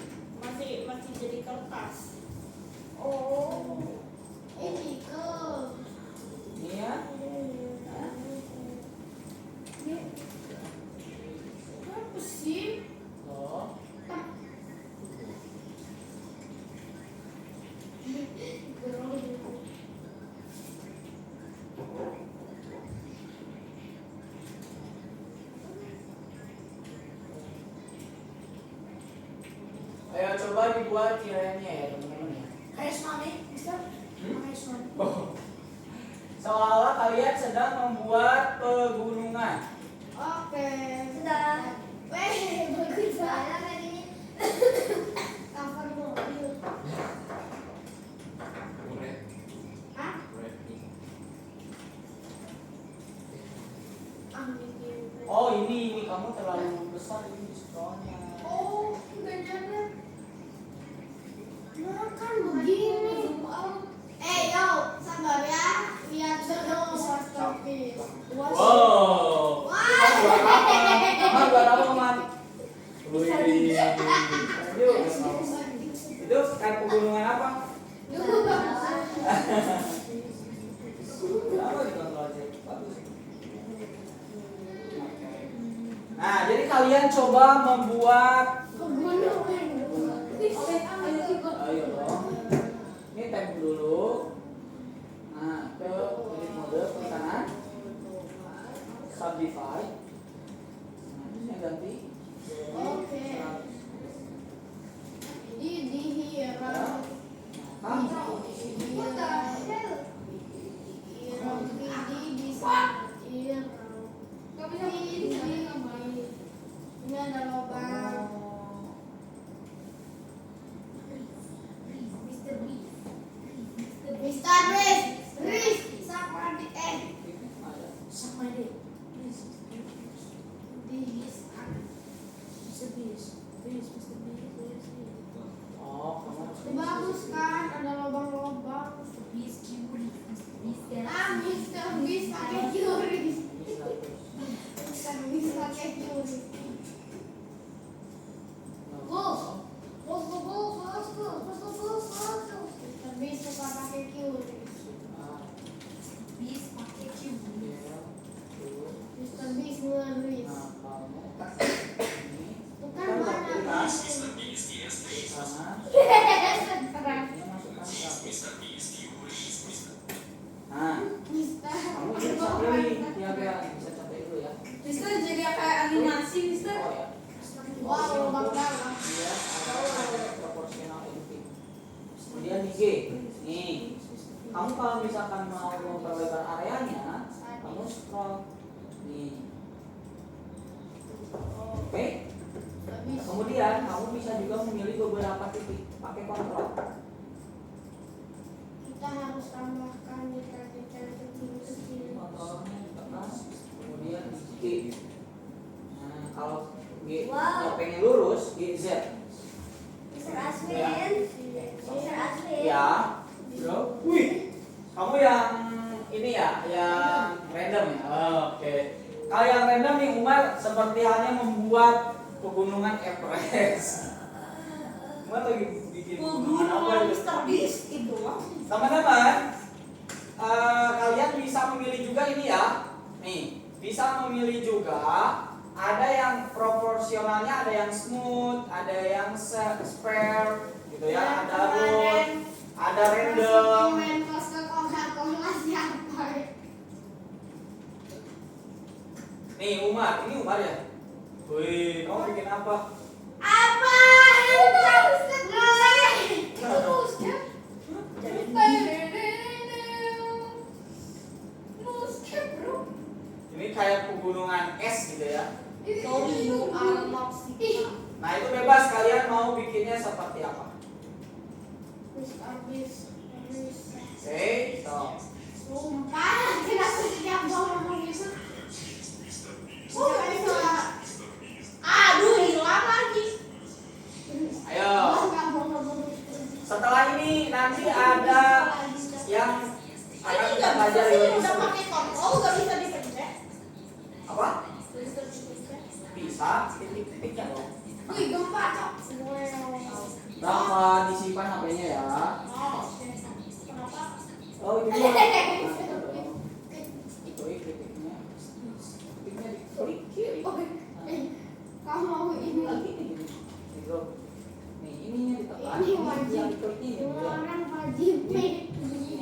Masih jadi kertas. Oh, ini ke. Ini ya. Nah. Apa sih? Loh. Ayo coba dibuat kiranya ya teman-teman ya. Kayak tsunami, Mister? Kayak tsunami. Seolah-olah kalian sedang membuat pegunungan. Oke. Sudah. Weh, bagus banget ini. Cover mobil. Hah? Oh ini kamu terlalu besar ini scrollnya. Oh, enggak nyadar. Nah, kan begini. Yo, sabar ya. Lihat dulu. Wow. Wah. Kamu buat apa man? Wih. Itu kayak pegunungan apa? Apa dikontrol aja? Bagus. Nah, jadi kalian coba membuat. Ayo dong. Ini tab dulu. Nah, ke edit mode ke kanan. Subdivide. Nah, ini ganti. Oke. Di here. Hah? What the hell? Bisa. Gak bisa begini. Ini ada lubang. Mr. Riz, sama di Sama deh. Oh, kamu harus bagus kan, ada lubang-lubang. Mr. Beast pakai QRIS. Ini 100. Mr. Beast pakai QRIS. Go. Mr. Beast suka pakai QRIS. Nah, Beast pakai QRIS. ya, tuh. Mr. Beast ngeris. Nah, kamu ini Tuh kan kan mana tas Beast. sana. Keren. Ini masukkan satu. Nah, Mister. kamu bisa pilih ya biar bisa capai dulu ya. Mister jadi kayak animasi, Mister. Oh ya. Wow, lubang dalam. Dia ada proporsional input. Kemudian di G, nih. Kamu kalau misalkan mau memperlebar areanya, kamu scroll nih. Oke. Kemudian kamu bisa juga memilih beberapa titik pakai kontrol. Kita harus tambahkan detail-detail kecil-kecil. Kontrolnya ditekan, kemudian di G. Nah, kalau G Wow. yang pengen lurus, G Z. Mister Ya. Aswin. Mister Aswin. Ya. Bro. Wih. Kamu yang ini ya, yang random ya. Oke. Kalau yang random nih Umar seperti halnya membuat pegunungan Everest. Umar lagi bikin pegunungan apa Pegunungan itu? Mister Beast itu. Teman-teman, kalian bisa memilih juga ini ya. Nih, bisa memilih juga. Ada yang proporsionalnya, ada yang smooth, ada yang spare, gitu ya. Ada root, ada random. Main kos ke Coca-Cola siapa? Nih Umar, ini Umar ya. Wih, kamu bikin apa? Apa? Itu Ustaz ngelek. Itu Ustaz. Ustaz bro. Ini kayak pegunungan es gitu ya. Sorry, you are not sick. Nah itu bebas kalian mau bikinnya seperti apa. Mister Beast. Oke, so. Sumpah, kenapa setiap ngomong gitu? Oh, nggak bisa. Aduh, hilang lagi. Ayo. Nggak mau ngomong gitu. Setelah ini nanti ada yang akan Ini kita nggak bisa pelajari sih, lebih udah seru. pakai kontrol, nggak bisa dipencet. Apa? Bisa dipencet. Bisa titik-titiknya loh. Wih, gempa cok. Berapa disimpan HP-nya ya? Oh, oke. Kenapa? Oh ini mah. Klik titiknya. Titiknya diklik kiri. Kamu mau ini? Lagi nih. Gitu. Nih ininya ditekan. Ini wajib. Yang diklik ini. Dua ya. orang wajib nih. Nih.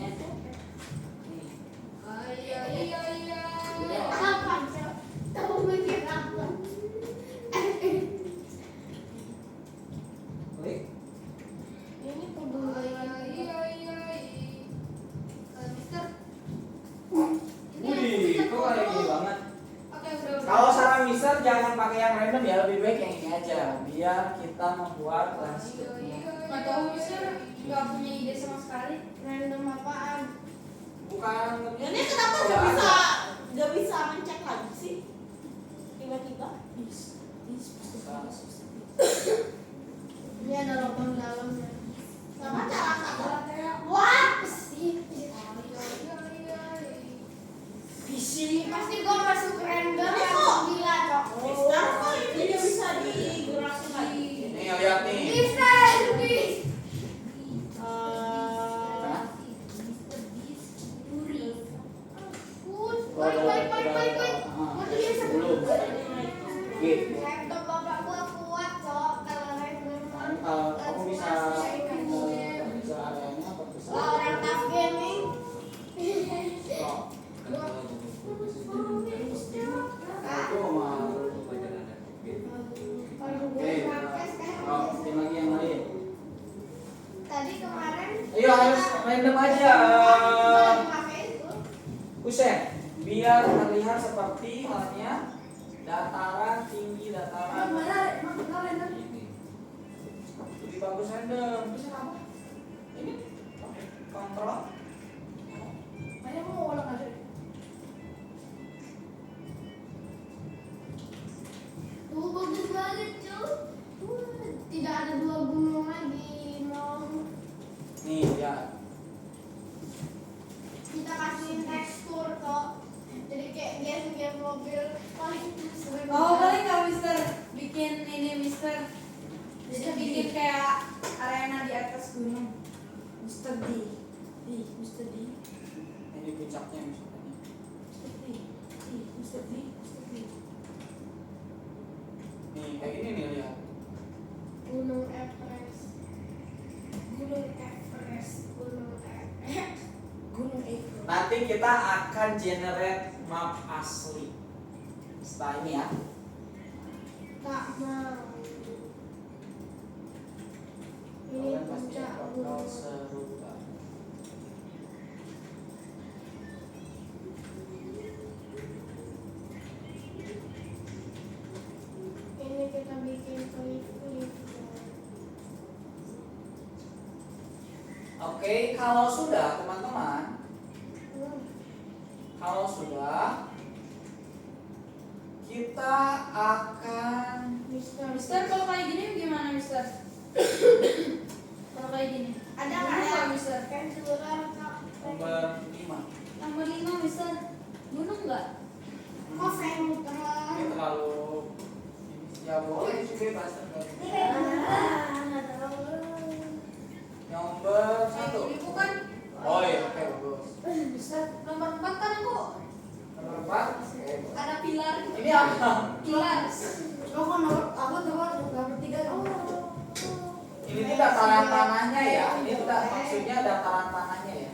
Apa cok? Kamu mikir apa? Klik. Ini kudu Mister. Wih, kok kayak gini banget. Oke, udah. Kalau saran Mister jangan pakai yang random ya, lebih baik yang ini aja biar kita membuat landscape-nya. Nggak tahu, Mister. Nggak punya ide sama sekali. Random apaan? Bukan Ini kenapa nggak bisa mencek lagi sih? Tiba-tiba. Ini ada lubang dalamnya. Sama cara kata. Wah, sih. Visi. Pasti gua masuk random Ini yang kok. gila cok. Mister, kok ini dia bisa digerakin lagi? Nih lihat nih. Mister Beast. Baik. Mau dia Belum. Gitu. Laptop bapak gua kuat cok. Kalau random Kamu bisa bisa areanya apa bisa? Wah, orang tough gaming. Oh, Hah? itu mah. Kalau gue Oke. pakai sekarang. Oh, bikin lagi yang lain. Tadi kemarin. Iya harus random aja. Gua lagi pakai itu. Buset, biar terlihat seperti halnya dataran tinggi dataran. Lebih bagus random. Bisa apa? Ini pakai kontrol. Banyak mau ulang aja. Tuh bagus banget cuy. Tidak ada dua gunung lagi. Mau Nih ya. kita kasih gunung. Mr. D. Mr. D. Ini puncaknya misalnya. Mr. D. Nih kayak gini nih lihat. Gunung Everest. Gunung Everest. Nanti kita akan generate map asli setelah ini ya. Tak mau. Ini Kalian pasti puncak bakal gunung. seru banget. Ini kita bikin klip. Oke, kalau sudah teman-teman, kalau sudah kita akan Mister, kalau kayak gini gimana, Mister? Kalau kayak gini. Ada Gunung nggak ya? nggak, Mister? nomor 5. Nomor 5, Mister. Gunung nggak? Ini terlalu ya boleh sih bebas tergantung. Nomor 1. Ini bukan. Oh iya, oke bagus. Mister, nomor 4 kan aku Nomor 4. Oke. ada pilar. Ini apa? Pilar. Ini tuh dataran tanahnya ya. Ini tuh maksudnya dataran tanahnya ya.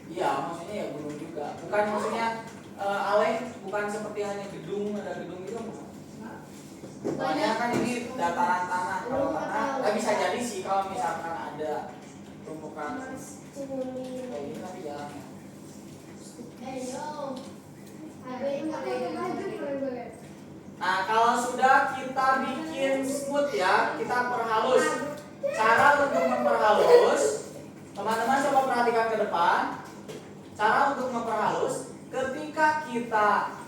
Iya, maksudnya ya gunung juga. Bukan maksudnya bukan seperti hanya gedung, ada gedung gitu bukan. Soalnya kan ini dataran tanah. Kalau tanah, bisa jadi sih kalau misalkan ada tumpukan kayak ini tapi jarang ya. Nah, kalau sudah kita bikin smooth ya, kita perhalus. Cara untuk memperhalus, teman-teman coba perhatikan ke depan. Cara untuk memperhalus, ketika kita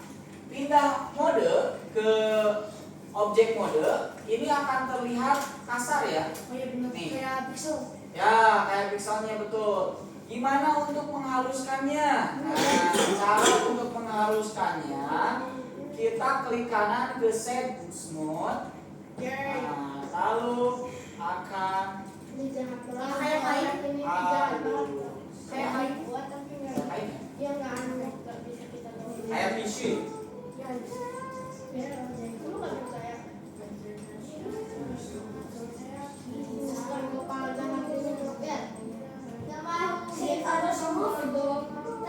pindah mode ke objek mode, ini akan terlihat kasar ya. Nih. Ya, kayak pixelnya betul. Gimana untuk menghaluskannya? Nah, cara untuk menghaluskannya, kita klik kanan ke set smooth. Nah, lalu akan kayak tisu.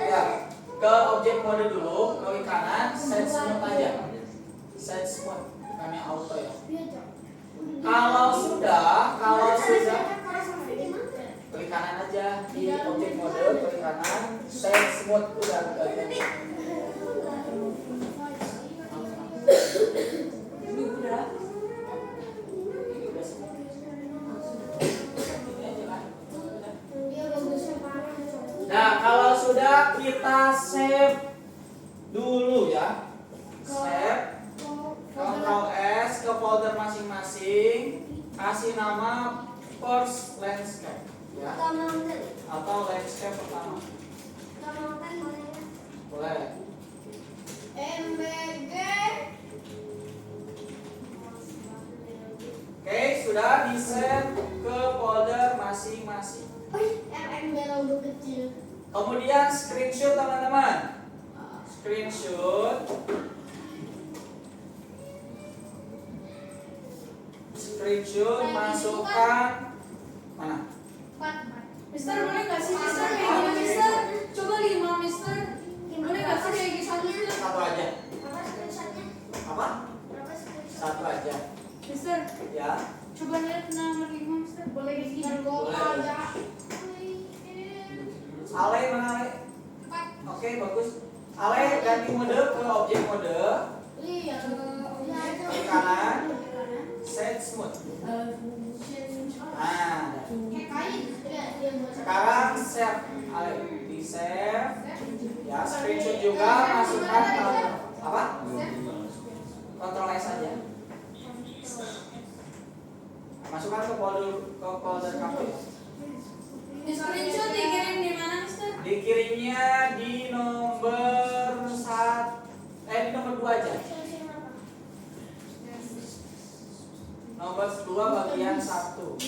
Ya, ke objek mode dulu, klik kanan, set smooth aja. Set smooth, bukannya auto ya. Kalau sudah klik kanan aja di objek mode, klik kanan, set smooth udah. Ini udah. Ini udah smooth. Ini aja kan. Nah, kalau sudah kita save dulu ya. Save, Ctrl S ke folder masing-masing, kasih nama first landscape ya, atau landscape pertama. Boleh. Oke, sudah di save ke folder masing-masing. Kemudian screenshot teman-teman. Screenshot. Masukkan mana? Mister, boleh nggak sih Mister kayak gini, Mister? Coba 5, Mister. Boleh nggak sih kayak gini satu? Satu aja. Apa? Satu aja. Mister, Ya. coba lihat nomor 5, Mister. Boleh kayak gini? Boleh. Ale mana Ale? Oke, bagus. Ale ganti mode ke objek mode. Klik kanan. Set smooth. Nah, sekarang save. Ale di save. Ya, screenshot juga, masukkan ke apa? Ctrl S aja. Masukkan ke folder kamu. Di screenshot dikirim di mana, Mister? Dikirimnya di nomor di nomor 2 aja. Nomor 2 bagian 1.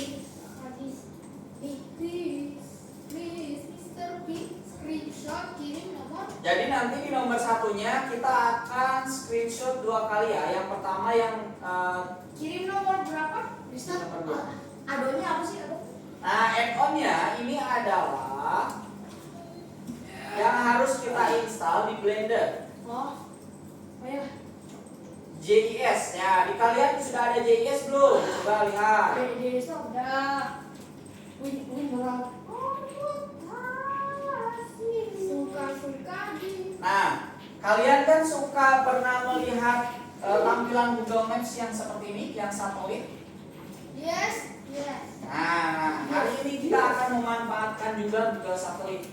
Please, Mr. P, screenshot kirim nomor. Jadi nanti di nomor satunya kita akan screenshot 2 kali ya. Yang pertama yang Kirim nomor berapa? Mister, Nomor 2. adonya apa sih ado? Nah, add-onnya ini adalah yang harus kita install di Blender. Oh ya. JIS ya. Di kalian sudah ada JIS belum? Coba lihat. Di udah. Win berapa? Suka-suka di. Nah, kalian kan suka pernah melihat tampilan Google Maps yang seperti ini, yang satelit. Yes. Nah, hari ini kita akan memanfaatkan juga Google Satelit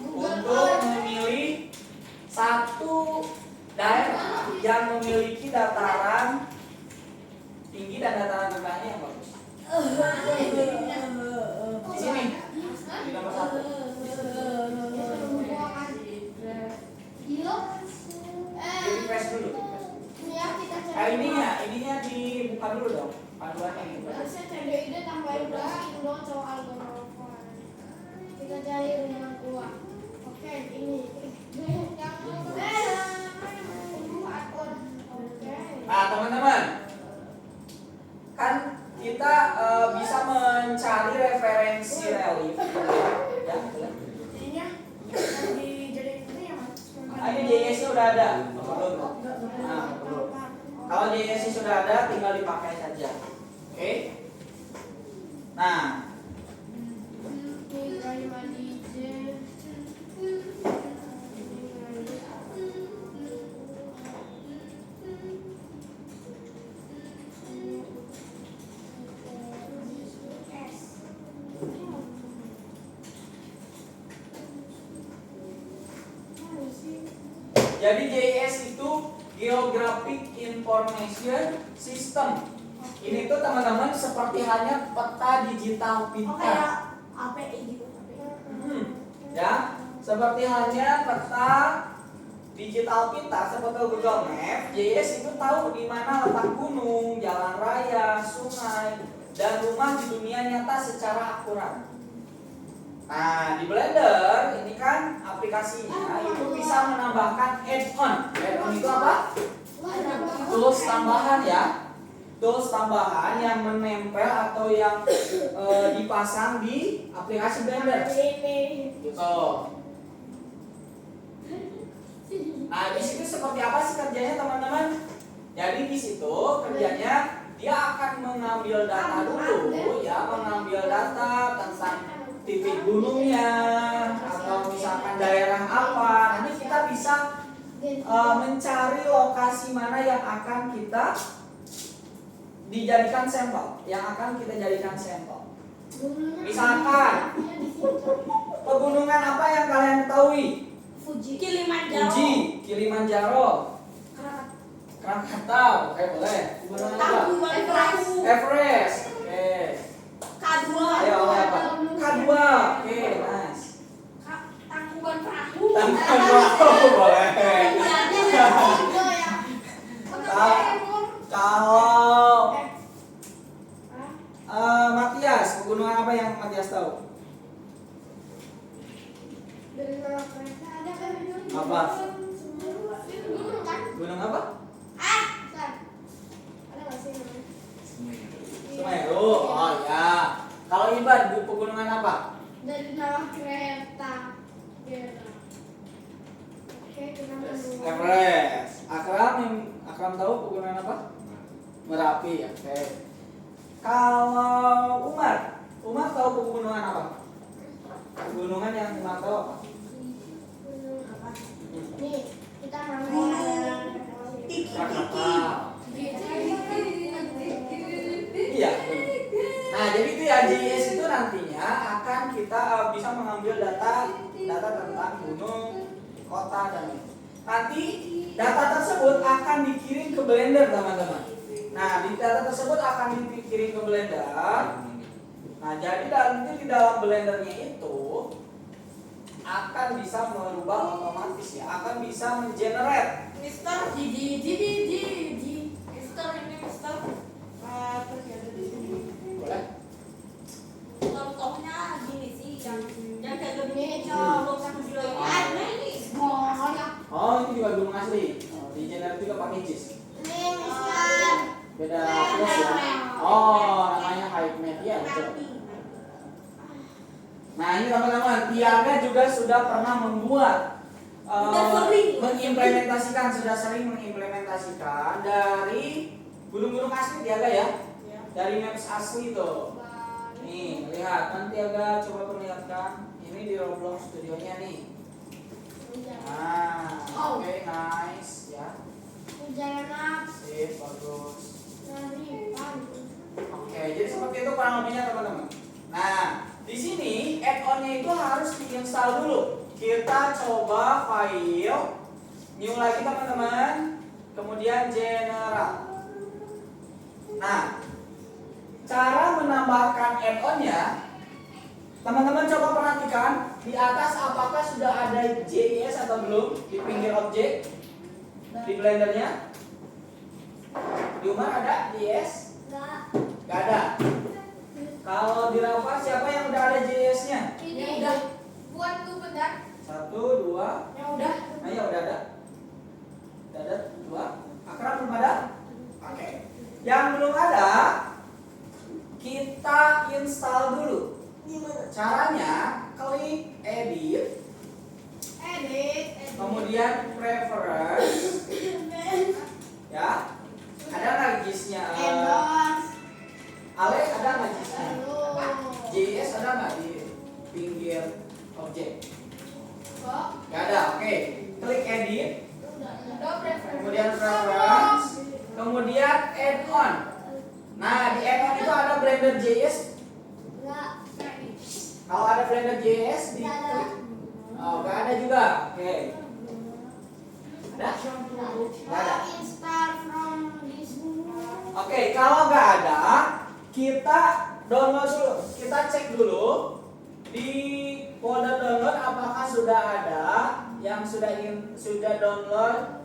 Google untuk Earth. memilih satu daerah yang memiliki dataran tinggi dan dataran rendahnya yang bagus. Di sini, di nomor 1. Gila. Di refresh dulu. Ya kita cari. Ininya dibuka dulu dong. Panduannya gitu. Harusnya CDID tambahin dong soal algoritma. Kita cari dengan kuat. Oke, ini. Yang Oke. Nah, teman-teman, kan kita bisa mencari referensi relief, ya, betul. Ininya yang dijadiin ini ya mas? Ini JS-nya udah ada, belum? Nah, belum. Kalau JS-nya sudah ada, tinggal dipakai saja. Oke? Nah, jadi JS itu Geographic Information System. Ini tuh teman-teman seperti halnya peta digital Oh pintar. kayak API gitu. Ya, seperti halnya peta digital pintar seperti Google Maps. JS itu tahu di mana letak gunung, jalan raya, sungai, dan rumah di dunia nyata secara akurat. Nah, di Blender ini kan aplikasinya itu bisa menambahkan add-on. Add-on itu apa? Tools tambahan ya. Tools tambahan yang menempel atau yang dipasang di aplikasi Blender. Gitu. Nah, di situ seperti apa sih kerjanya teman-teman? Jadi di situ kerjanya dia akan mengambil data dulu ya, mengambil data tentang titik gunungnya atau misalkan daerah apa. Nanti kita bisa mencari lokasi mana yang akan kita dijadikan sampel, yang akan kita jadikan sampel. Misalkan pegunungan apa yang kalian ketahui? Fuji. Kilimanjaro. Fuji, Kilimanjaro, Krakatau, oke boleh. Pegunungan apa? Tangkuban Perahu. Everest, oke. K2. Ayo apa? K2, oke, nice. Tangkuban Perahu. Tangkuban Perahu, boleh. Kalau Matias, pegunungan apa yang Matias tahu? Apa? Gunung apa? Semeru. Oh ya. Kalau Iban, pegunungan apa? Dari nama kereta. Oke, kita menunggu. Everest. Akram tahu pegunungan apa? Merapi, oke. Kalau Umar tahu pegunungan apa? Pegunungan yang Umar tahu apa? Nih, kita Krakatau. Iya. Nah, jadi itu ya JS itu nantinya akan kita bisa mengambil data tentang gunung, kota dan itu. Nanti data tersebut akan dikirim ke Blender, teman-teman. Nah, data tersebut akan dikirim ke Blender. Nah, jadi nanti di dalam Blendernya itu akan bisa merubah otomatis ya, akan bisa mengenerate. Mister Mister ini Mister. terus ya ada di sini. Boleh? Contohnya gini sih, yang kayak gini Ini, belum satu juta ini. Ada ini. Oh, ini juga belum asli. Oh, di General juga pakai JIS. Ini Mister. Beda plus ya. Oh, namanya high mat. Iya, betul. Nah, ini teman-teman, Tiaga juga sudah pernah membuat mengimplementasikan, sudah sering mengimplementasikan dari gunung-gunung asli Tiaga ya. Dari maps asli tuh. Nih, lihat, nanti Tiaga coba perlihatkan. Ini di Roblox studionya nih. Nah, oke, nice ya. Jangan Sip, bagus. lari Oke, jadi seperti itu kurang lebihnya teman-teman. Nah, di sini add-onnya itu harus diinstal dulu. Kita coba file, new lagi teman-teman, kemudian general. Nah, cara menambahkan add-onnya, teman-teman coba perhatikan di atas apakah sudah ada JS atau belum di pinggir objek di blendernya. Di Umar ada JS? enggak Gak ada. Kalau di Rafa siapa yang udah ada JS-nya? ini Buat tuh benar. 1, 2. yang udah Nah, ya udah ada. Udah ada 2. Akram belum ada? Oke. Yang belum ada, kita install dulu. Caranya klik edit, kemudian preference, ya. Ada nggak JIS-nya? Ale ada nggak JIS-nya? JS ada nggak di pinggir objek? Nggak ada. Oke. Klik edit, kemudian preference, kemudian add-on. Nah, di add-on itu ada Blender JS. Kalau ada Blender JS di klik. Oh, nggak ada juga. Oke. Ada? Nggak ada. install from this Oke, kalau nggak ada, kita download dulu. Kita cek dulu di folder download apakah sudah ada yang sudah download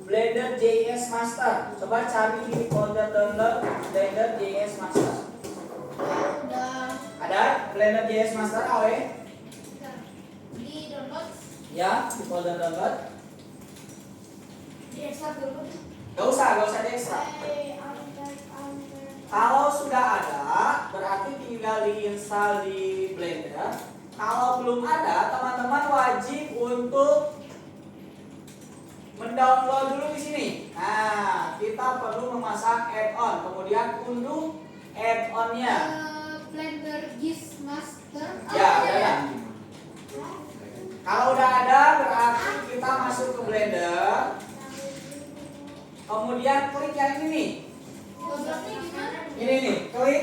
Blender JS Master. Coba cari di folder download Blender JS Master. udah Ada Blender JS Master awe? di download Ya, di folder download. di ekstrak dulu. Gak usah di ekstrak. Kalau sudah ada, berarti tinggal diinstal di Blender. Kalau belum ada, teman-teman wajib untuk mendownload dulu di sini. Nah, kita perlu memasang add-on, kemudian unduh add-onnya. Blender GIS Master. Ya, udah ada. Kalau udah ada, berarti kita masuk ke Blender. Kemudian klik yang ini nih. Downloadnya gimana? Ini nih, klik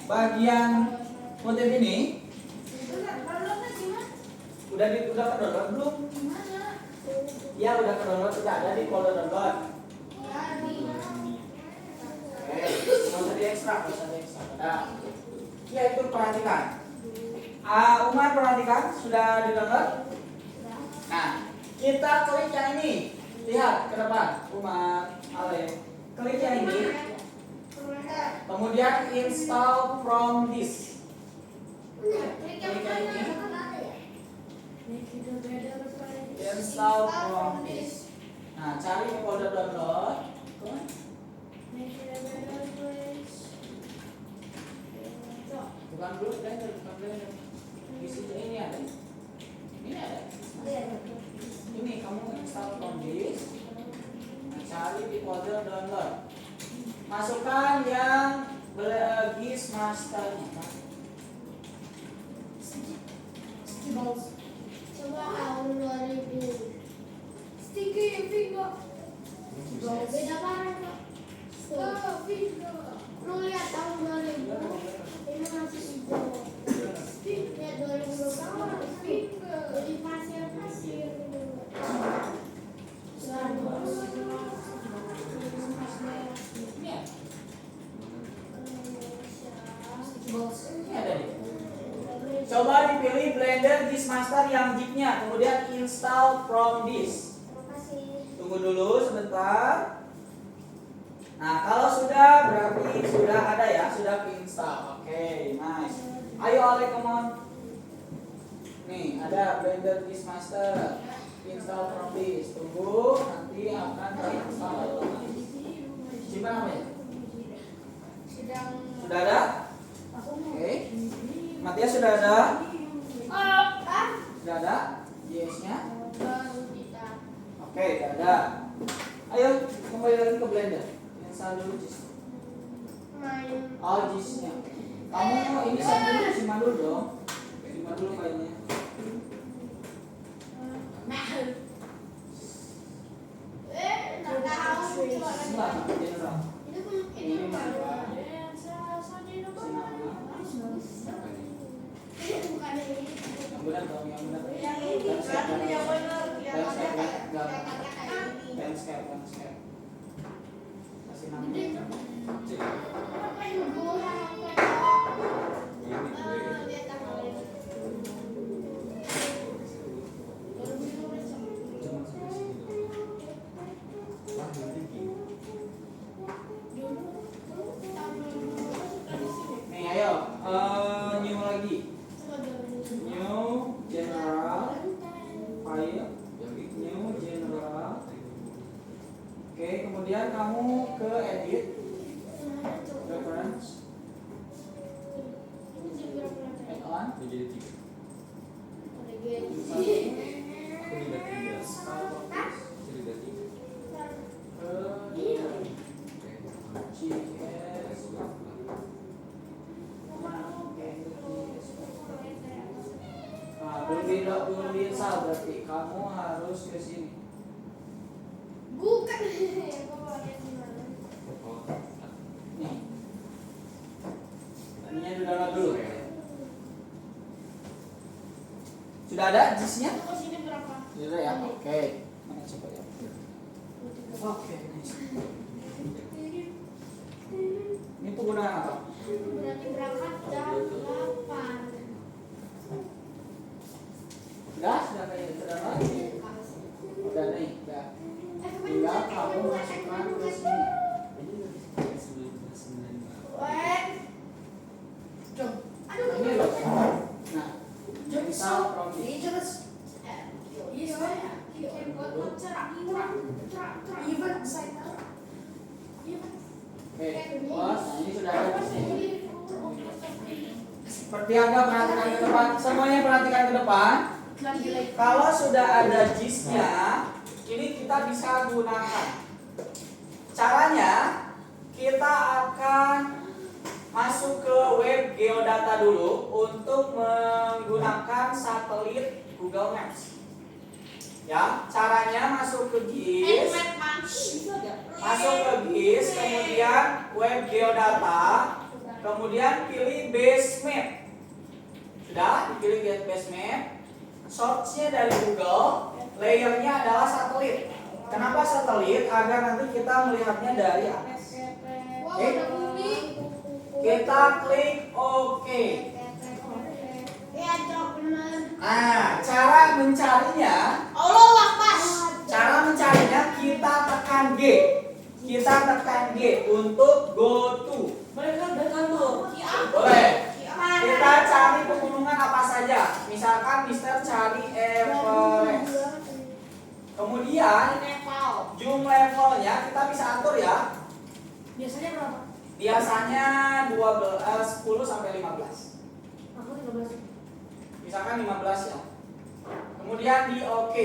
bagian motif ini. Downloadnya gimana? Udah ke download belum? Gimana? Ya, udah ke download, sudah ada di folder download. Oke, nggak usah diekstrak, Nah, ya itu perhatikan. Umar perhatikan, sudah di download. Nah, kita klik yang ini. Lihat ke depan, Umar, Ale. Klik yang ini. Kemudian install from this. Klik yang mana? Install from this. Nah, cari di folder download. Bukan dulu Blender, bukan Blender. Di sini ini ada. Ini ada. Ini kamu install from this. Nah, cari di folder download. Masukkan yang GIS masternya. Coba tahun 2000. Sticky finger. Beda parah kok. Lu lihat tahun 2000 ini masih hijau. Lihat 2020 jadi pasir-pasir. Ini ada nih. Coba dipilih Blender GIS Master yang zip-nya, kemudian install from this. Makasih. Tunggu dulu sebentar. Nah, kalau sudah berarti sudah ada ya, sudah install. Oke, nice. Ayo Ale, come on. Nih, ada Blender Dismaster. Install from this. Tunggu, nanti akan terinstall. Simpan namanya. Sudah ada? Oke. Matias sudah ada? Sudah ada? Yes-nya? Oke, sudah ada. Ayo kembali lagi ke Blender. Install dulu JIS. Oh, JIS-nya. Kamu ini simpan dulu dong. Simpan dulu filenya. Simpan, general. Yang benar dong, yang benar. Landscape. Kasih namanya. Nih, ayo. New lagi. New general file. New general. Oke, kemudian kamu ke edit, reference, add-on, belum diinstal berarti kamu harus ke sini. Bukan. Nih. Tadinya di download dulu. Sudah ada JIS-nya? Sudah ya? Oke. Mana coba ya? Oke, nice. Ini penggunaan apa? Berarti berangkat jam 8. Sudah kayak sudah lagi. Udah nih, udah. Tinggal kamu masukkan ke sini. Ini loh. Nah, install from this. Oke, bos, nah ini sudah ada di sini. Pertiaga, perhatikan ke depan. Semuanya perhatikan ke depan. Kalau sudah ada JIS-nya, ini kita bisa gunakan. Caranya, kita akan masuk ke web geodata dulu untuk menggunakan satelit Google Maps. Ya, caranya masuk ke GIS, kemudian web geodata, kemudian pilih base map. Sudah dipilih base map, source-nya dari Google, layernya adalah satelit. Kenapa satelit? Agar nanti kita melihatnya dari atas. Oke. Kita klik OK. Nah, cara mencarinya, kita tekan G. Untuk go to. Boleh. Kita cari pegunungan apa saja. Misalkan Mister cari Everest. Kemudian zoom levelnya kita bisa atur ya. Biasanya berapa? Biasanya 10 sampai 15. Aku 13. Misalkan 15 ya. Kemudian di OK.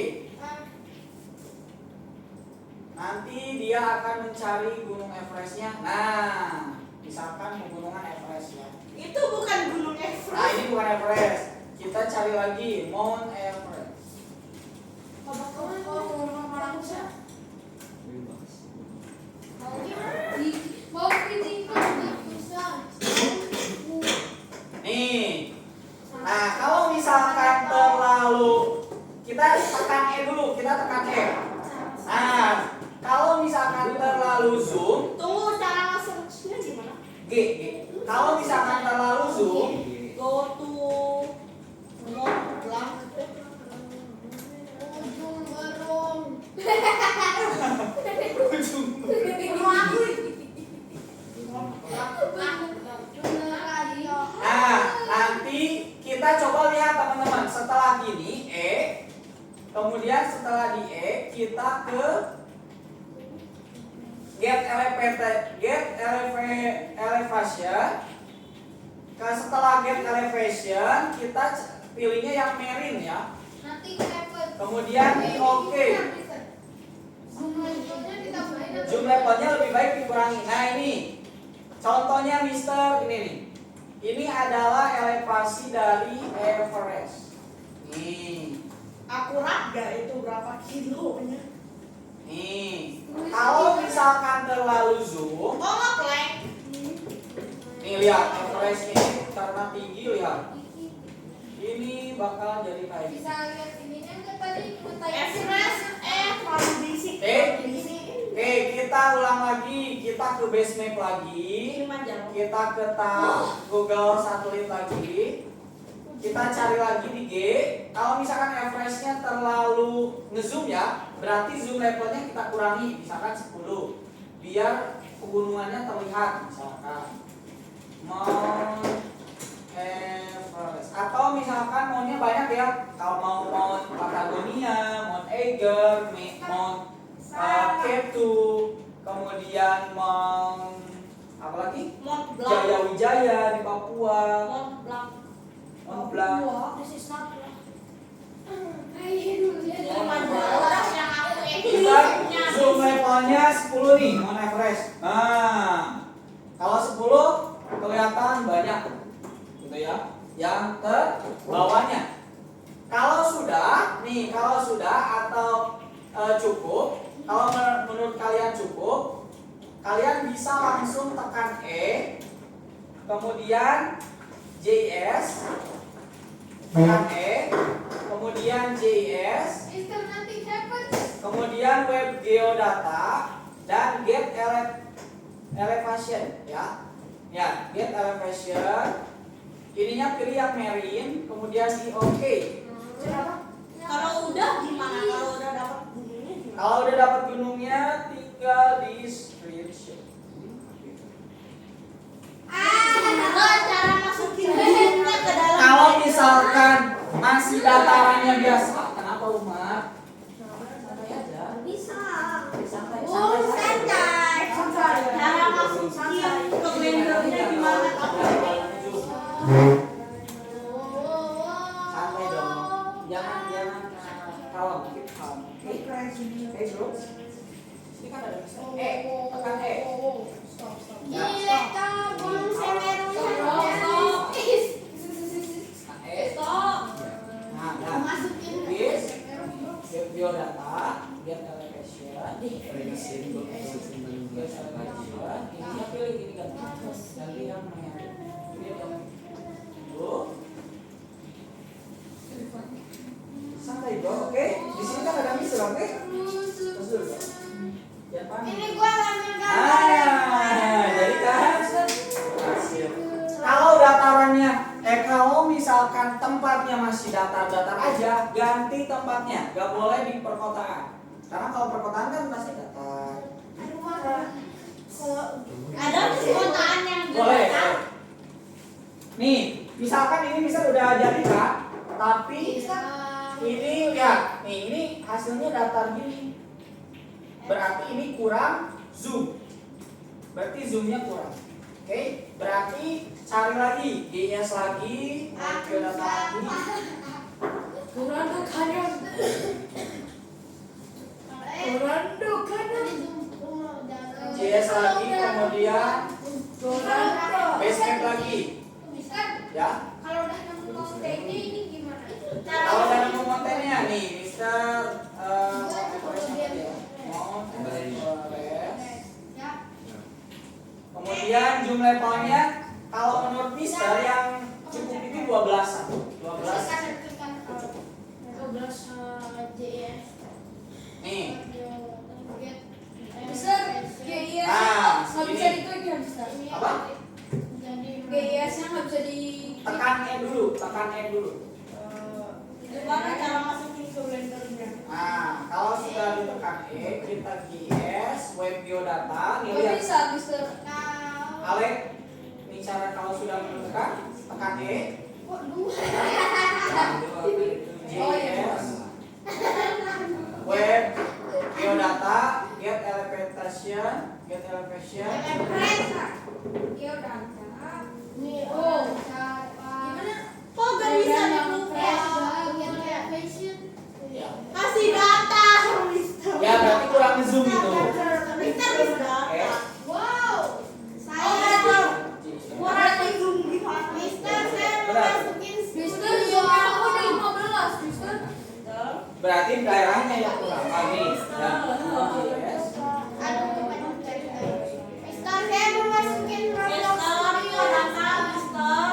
Nanti dia akan mencari gunung Everestnya. Nah, misalkan pegunungan Everest ya. Itu bukan gunung Everest. Nah, ini bukan Everest. Kita cari lagi Mount Everest. Nih. Nah, kalau misalkan terlalu, kita tekan E dulu, Nah, kalau misalkan terlalu zoom, Tunggu, cara search-nya gimana? G. Kalau misalkan terlalu zoom, Go to Mont Blanc. ujung. Kemudian setelah di E kita ke get elevation. Setelah get elevation kita pilihnya yang marine ya. Nanti dapat. Kemudian di OK. Zoom levelnya ditambahin apa? Zoom levelnya lebih baik dikurangi. Nah ini contohnya Mister ini nih. Ini adalah elevasi dari Everest. Nih. Akurat gak itu berapa kilonya? Nih. Kalau misalkan terlalu zoom, Oh ngeplay. nih lihat Everest ini karena tinggi lihat. Ini bakal jadi kayak gini. Bisa lihat ininya kan tadi Everest terlalu berisik. Oke, kita ulang lagi. Kita ke base map lagi. Kilimanjaro. Kita ke Google satelit lagi. Kita cari lagi di G. Kalau misalkan Everest-nya terlalu ngezoom ya, berarti zoom levelnya kita kurangi, misalkan 10. Biar pegunungannya terlihat, misalkan Mount Everest. Atau misalkan maunya banyak ya. Kalau mau Mount Patagonia, Mount Eiger, Mount K2, kemudian Mount apa lagi? Mont Blanc. Jaya Wijaya di Papua. Mont Blanc. Mont Blanc. This is not Kilimanjaro yang aku Kita zoom levelnya 10 nih, Mount Everest. Nah, kalau 10 kelihatan banyak, gitu ya. Yang terbawahnya. Kalau sudah atau cukup, kalau menurut kalian cukup, kalian bisa langsung tekan E, kemudian JS, tekan E, kemudian JS, Mister nanti dapat. kemudian web geodata dan get elevation ya. Ya, get elevation. Ininya pilih yang marine, kemudian di OK. Kalau udah gimana? Kalau udah dapat gunungnya gimana? Kalau udah dapat gunungnya tinggal di screenshot. Cara masukin gunungnya ke dalam. Kalau misalkan masih datarannya biasa, kenapa Umar? Santai aja. Bisa. Santai. Santai. Cara masukin ke blendernya gimana? Santai dong. Jangan kalem, keep calm. Oke, bro. Ini kan ada misalnya tekan E. Stop. Ya. Gila kamu semeru Tekan E. Nah, Masukin Bis. Get biodata, get elevation, ini pilih ini ganti yang merah. Ini yang tuh. Santai bro, oke? Di sini kan ada mister, oke? Terus dulu bro. Jangan panik. Ini gua ngambil gambar. Jadi kan hasil. Kalau datarannya, kalau misalkan tempatnya masih datar-datar aja, ganti tempatnya, gak boleh di perkotaan. Karena kalau perkotaan kan pasti datar. Aduh, marah. Ada perkotaan yang Boleh. datar. Nih, misalkan ini bisa udah jadi kan, tapi ini lihat, nih ini hasilnya datar gini. Berarti ini kurang zoom. Berarti zoomnya kurang. Oke, berarti cari lagi, GS lagi, data lagi. Kurando Canyon. Kurando Canyon. GS lagi, kemudian Kurando. basement lagi, Mister, ya. kalau udah nemu kontennya ini gimana? Kalau udah nemu kontennya nih, Mister Everest ya. Mount Everest. Ya. Kemudian zoom levelnya kalau menurut Mister yang cukup ini 12-an. 12. Tekan 12 JS. Nih. Mister, GIS Ah, nggak bisa ini. diklik ya Mister? Apa? GIS-nya nggak bisa di. Tekan E dulu, tekan E dulu. Gimana cara masukin ke blendernya? Nah, kalau sudah ditekan E, kita GS, web geodata, nih Nggak lihat. bisa Mister. Alek, ini cara kalau sudah menekan, tekan E, Kok dua? Oh, iya. GS, web, geodata, get elevation. Nih, Oh. gimana? Kok gak bisa Ya. kasih data, Mister? Ya berarti kurang zoom itu. Mister bisa data. Wow. Oh, berarti kurang zoom gimana? Mister, saya mau Benar. masukin Mister, zoomnya aku udah 15, Mister. Berarti daerahnya yang kurang. Nih. Ya. Yes. Aduh, Mister, saya mau masukin Roblox Mister, Studio. data, Mister.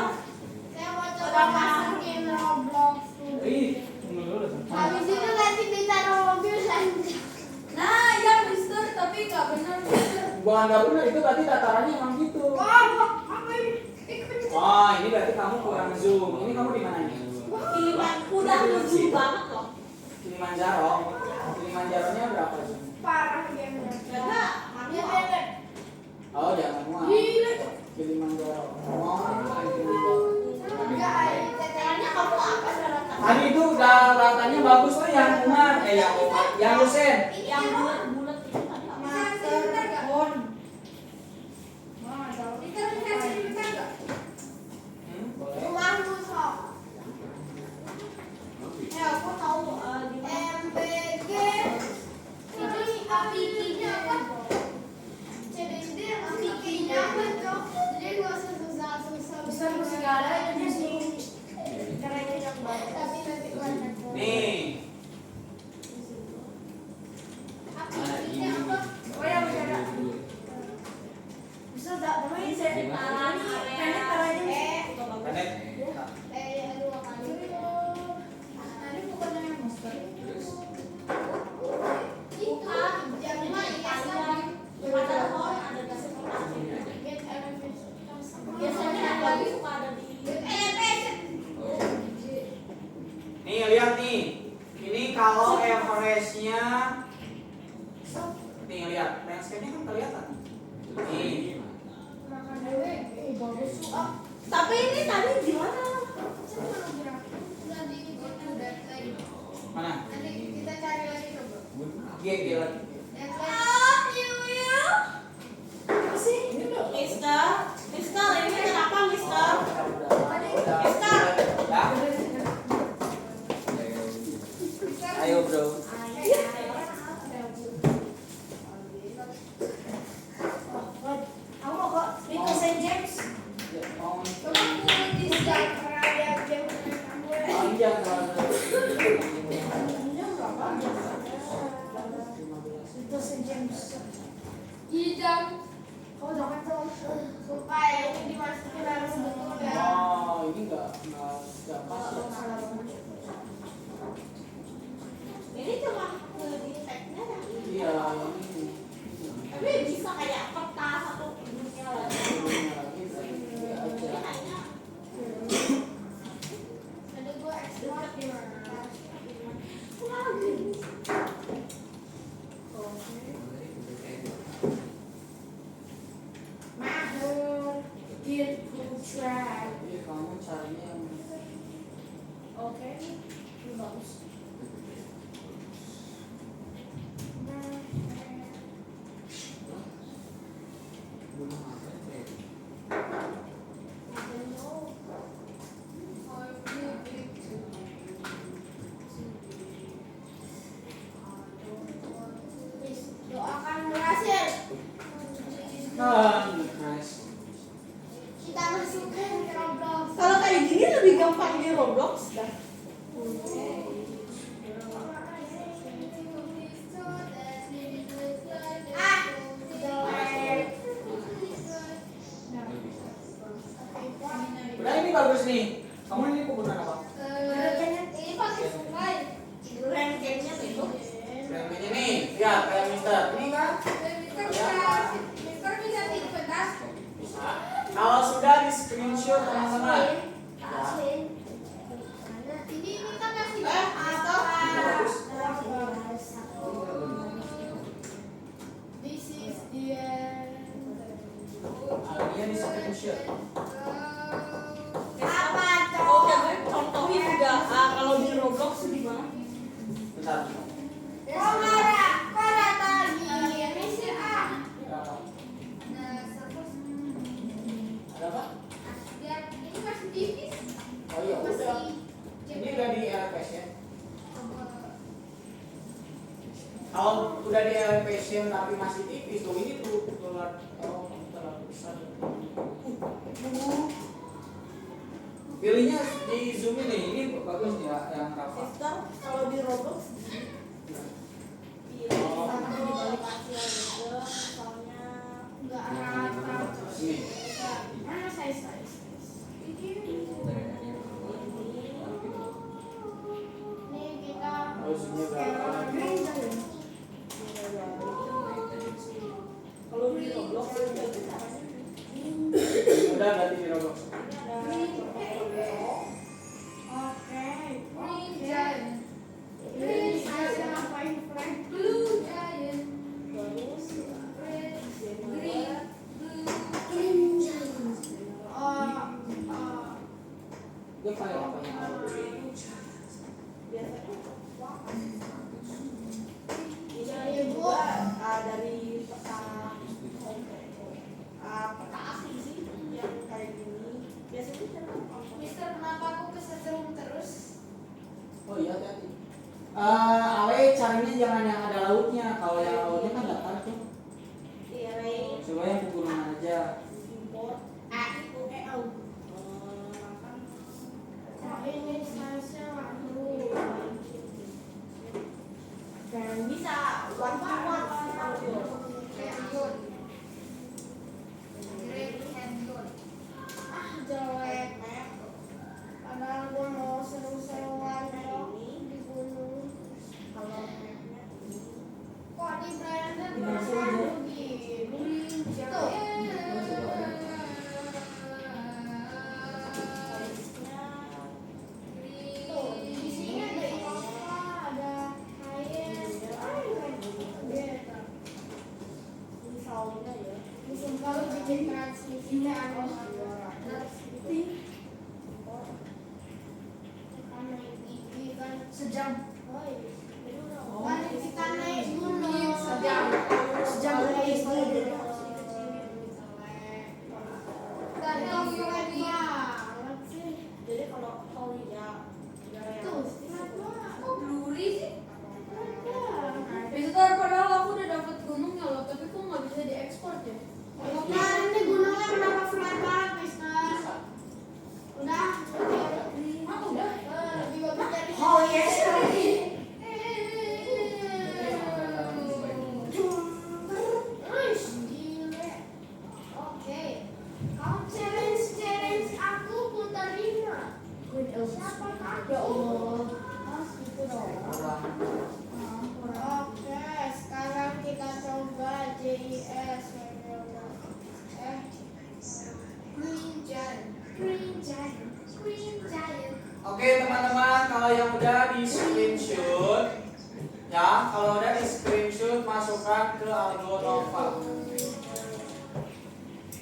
Saya mau coba masukin Roblox Studio. Ih, tunggu dulu. Habis itu nanti ditaruh mobil lanjut. Nah, ya Mister, tapi nggak benar Mister. Bukan nggak benar, itu berarti datarannya emang gitu. Apa ini? Oh, ini berarti kamu kurang zoom. Ini kamu di mana ini? Udah ngezoom banget loh. Kilimanjaro. Kilimanjaro-nya berapa zoom? Parah gamenya. Enggak, Ya, manual. bebek. Oh, jangan muat. Gila. Kilimanjaro. Oh, Kilimanjaro. Enggak, Caranya kamu apa dalam Tadi itu udah ratanya bagus tuh yang Umar, yang Husen. yang bulat-bulat itu tadi apa? Master on. Boleh. Rumahmu sok. Aku tahu di mana. MPG. Ini APK-nya apa? CD APK-nya apa, Cok? Jadi nggak usah susah-susah. Mister, musik ada aja di sini. Caranya yang baru. Tapi nanti mana? Nih. APK-nya apa? Oh ya, masih ada. Mister, tak namanya Sekitaran pendek caranya. Pendek. Dua kali. Ini bukan yang Mister. Bukan, jangan Italian. Ada hon, ada transportasi. Get elevation. Biasanya yang lagi suka ada di Get elevation. Nih lihat nih. Ini kalau average-nya nih lihat, landscape-nya kan kelihatan. Nih. Makan dulu. Bagus. Tapi ini tadi gimana? Nanti udah lagi. Mana? Nanti kita cari lagi coba. G lagi. Mister, ini kenapa Mister? Ya. Ayo bro. Kamu mau kok Little Saint James? Ya, mau. Coba aku di pernah lihat game kamu. Oh iya kalau Little Saint James. Hidang. Kau jangan dong. Supaya ini dimasukin harus betul ya. oh ini enggak pas ya. Ini cuma di tag-nya ya. Iya, ini. Tapi bisa kayak peta satu dunia lah. Ini kayaknya Ada gua export di mana? kurang gini. Mahir, Kid Putra. Iya, kamu carinya yang Oke, ini bagus. Doakan berhasil. crash. Kita masukkan ke Roblox. Kalau kayak gini lebih gampang di Roblox dah. Ah, Udah ini bagus nih. Kamu ini kebunan apa? ini pakai sungai. Ranking-nya tuh itu. Remenya nih, lihat kayak Mister. Ini kan Mister bisa investasi. bisa. Kalau sudah di screenshot teman-teman. Ini kan kasih atau Bagus. This is the end. Dia di screenshot. Apa Oke, tuh? gue contohin juga kalau di Roblox gimana? Bentar. Oh, ya udah. Ini udah di elevation. Kalau udah di elevation tapi masih tipis tuh ini tuh terlalu besar. Pilihnya di zoom ini bagus ya yang apa? Sister, kalau di Roblox pilih satu di balik hasil gitu, misalnya Enggak rata. Ini. Mana size? Nih kita Harus zoomnya berapa? kalau di Roblox itu caranya Udah berarti di Roblox. Oke. Green Giant. Green Giant ngapain Frank? Blue Giant. terus Green Giant. Dia pakai apa yang biasanya Iya, ini Bu. juga dari peta asli sih yang kayak gini biasanya cara Mister, kenapa aku kesetrum terus? Oh iya hati-hati. Ale carinya jangan yang ada lautnya. Kalau yang lautnya kan datar tuh. iya Ray Coba yang pegunungan aja. import Itu makan Oh, ini size-nya nggak perlu. dan bisa one-to-one Handphone. Great handphone. Jelek. Padahal gua mau seru-seruan kok di gunung. kalau mapnya ini Kok di blender Di mana sih, bersatu Bu? gini? Tuh. size-nya Tuh, di sini ada Innova, ada Hiace. Gitu. ini soundnya ya Sumpah lu bikin transmisinya aneh. Kita naik gigi kan sejam. Kan kita naik gunung sejam. Sejam dari sini. Dan Tokyo banget sih. jadi kalau ya negara yang Tuh, kok blurry sih? Mister, padahal aku udah dapat gunungnya loh, tapi kok nggak bisa diekspor ya? Nah, ini gunungnya kenapa flat banget, Mister? Udah. Ah, udah. Lebih bagus dari Oh, yes. Gile. Oke. Kau challenge aku putar lima. Siapa kan? Ya Allah. Mas gitu dong. Kurang. Oke, sekarang kita coba JIS. Green Giant. Green Giant. Green Giant. Oke teman-teman, kalau yang udah di screenshot, ya kalau udah di screenshot masukkan ke AlgoNova.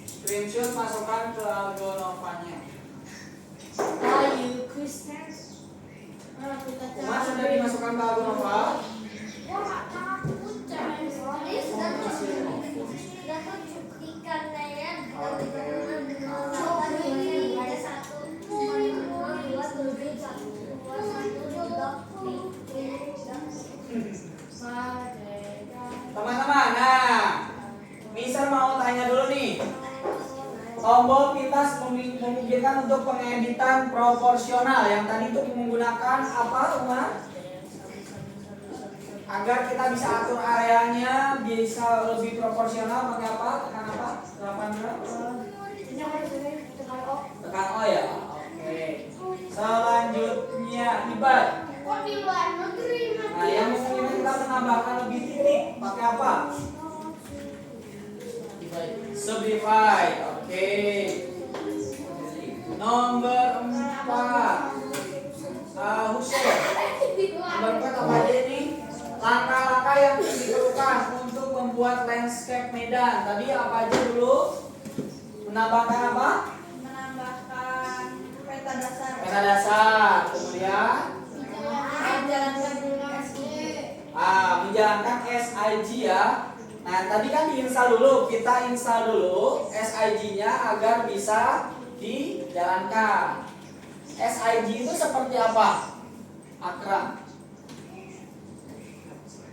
Screenshot masukkan ke AlgoNova-nya. Ayu Kristen Kita Mas sudah dimasukkan ke AlgoNova? Gua nggak takut challenge. dapat cuplikan ya Oke. ada satu dua tujuh satu dua satu dua Teman-teman, nah, Mister mau tanya dulu nih. Tombol pintas memungkinkan untuk pengeditan proporsional. Yang tadi itu menggunakan apa, Umar? Agar kita bisa atur areanya bisa lebih proporsional pakai apa? Tekan apa? 8 tekan O ya. Oke. Selanjutnya Ibat. Kok di luar negeri? Nah, yang memungkinkan kita menambahkan lebih titik pakai apa? Subdivide. Oke. Nomor 4. Hussein. Nomor 4 apa aja ini? Langkah-langkah yang diperlukan untuk membuat landscape medan. Tadi apa aja dulu? Menambahkan apa? menambahkan peta dasar Peta dasar. Kemudian menjalankan menjalankan SIG ya. Nah, tadi kan diinstal dulu. Kita install dulu SIG-nya agar bisa dijalankan. SIG itu seperti apa? Akram.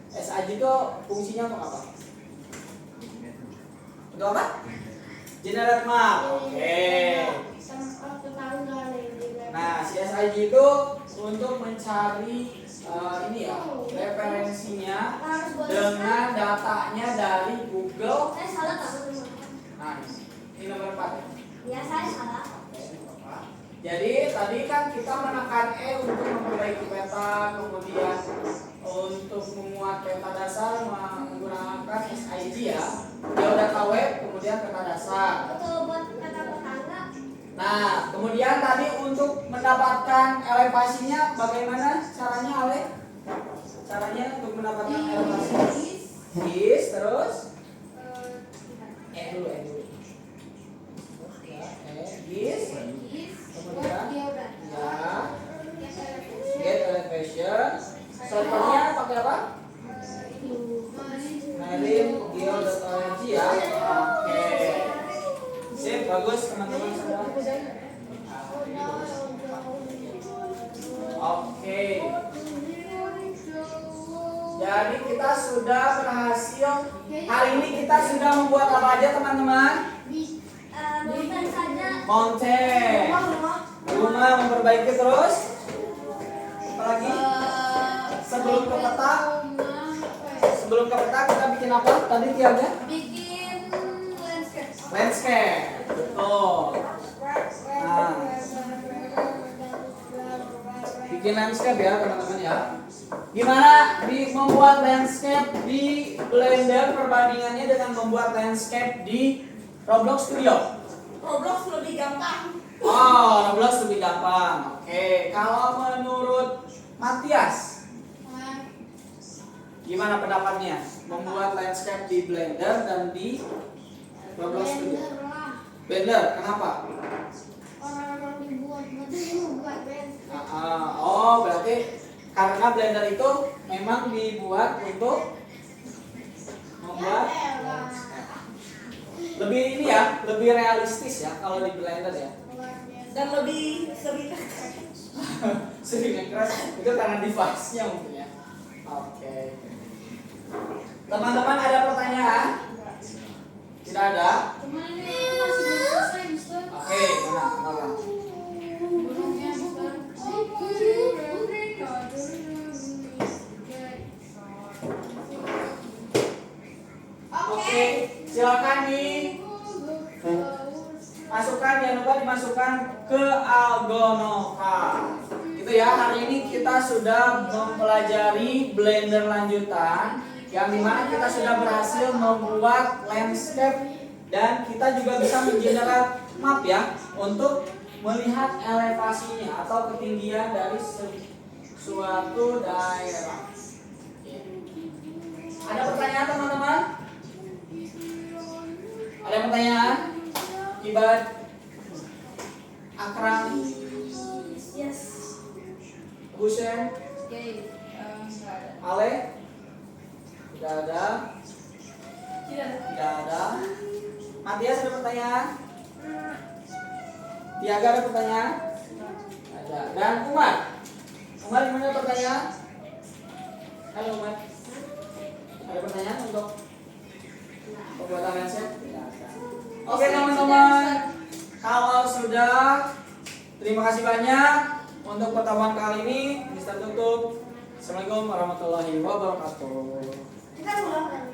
SIG itu fungsinya untuk apa? Untuk apa? Generate map. Oke. Nah, si SIG itu untuk mencari ini ya, referensinya dengan datanya dari Google. Saya salah tak? Nah, ini nomor 4 ya. Ya, saya salah. Jadi tadi kan kita menekan E untuk memperbaiki peta, kemudian untuk memuat peta dasar menggunakan SIG ya. Geodata web, kemudian peta dasar. Betul buat peta-peta enggak? Nah, kemudian tadi untuk mendapatkan elevasinya bagaimana caranya, Ale? Caranya untuk mendapatkan elevasi? Is, terus E dulu. Ya, is. Kemudian ya, get elevation. Servernya pakai apa? Marin Geo.org ya. Oke. Sip, bagus teman-teman semua. Oke. Jadi kita sudah berhasil. Hari ini kita sudah membuat apa aja teman-teman? Bukan saja. Mountain. Rumah memperbaiki terus. Apalagi? Sebelum ke peta. Sebelum ke peta kita bikin apa? Tadi Tiaga? Bikin landscape. Landscape. Betul. Nah, bikin landscape ya teman-teman ya. Gimana membuat landscape di Blender perbandingannya dengan membuat landscape di Roblox Studio? Roblox lebih gampang. Oh, Roblox lebih gampang. Oke, kalau menurut Matias, gimana pendapatnya membuat landscape di Blender dan di Roblox Studio? Blender, kenapa? Orang-orang dibuat Oh, berarti karena Blender itu memang dibuat untuk membuat lebih ini ya, lebih realistis ya kalau di Blender ya. Dan lebih sering. Sering crash itu karena device-nya mungkin ya. Oke. Teman-teman ada pertanyaan? Tidak ada? Cuman ini masih belum selesai, Mister. Oke, mana? Burungnya, Mister. Oke, silakan masukkan, jangan lupa dimasukkan ke Algonoka. Itu ya, hari ini kita sudah mempelajari Blender lanjutan yang dimana kita sudah berhasil membuat landscape dan kita juga bisa mengenerate map ya untuk melihat elevasinya atau ketinggian dari suatu daerah. Ada pertanyaan teman-teman? Ada pertanyaan? Ibat, Akram, Yes. Husen, Oke, enggak ada. Ale? Tidak ada. Tidak. Tidak ada. Matias ada pertanyaan? Tiaga ada pertanyaan? Ada. Dan Umar? Umar gimana pertanyaan? Halo Umar. Ada pertanyaan untuk pembuatan landscape? Tidak ada. Oke teman-teman, kalau sudah, terima kasih banyak untuk pertemuan kali ini. Bisa tutup. Assalamualaikum warahmatullahi wabarakatuh. Kita ulang lagi.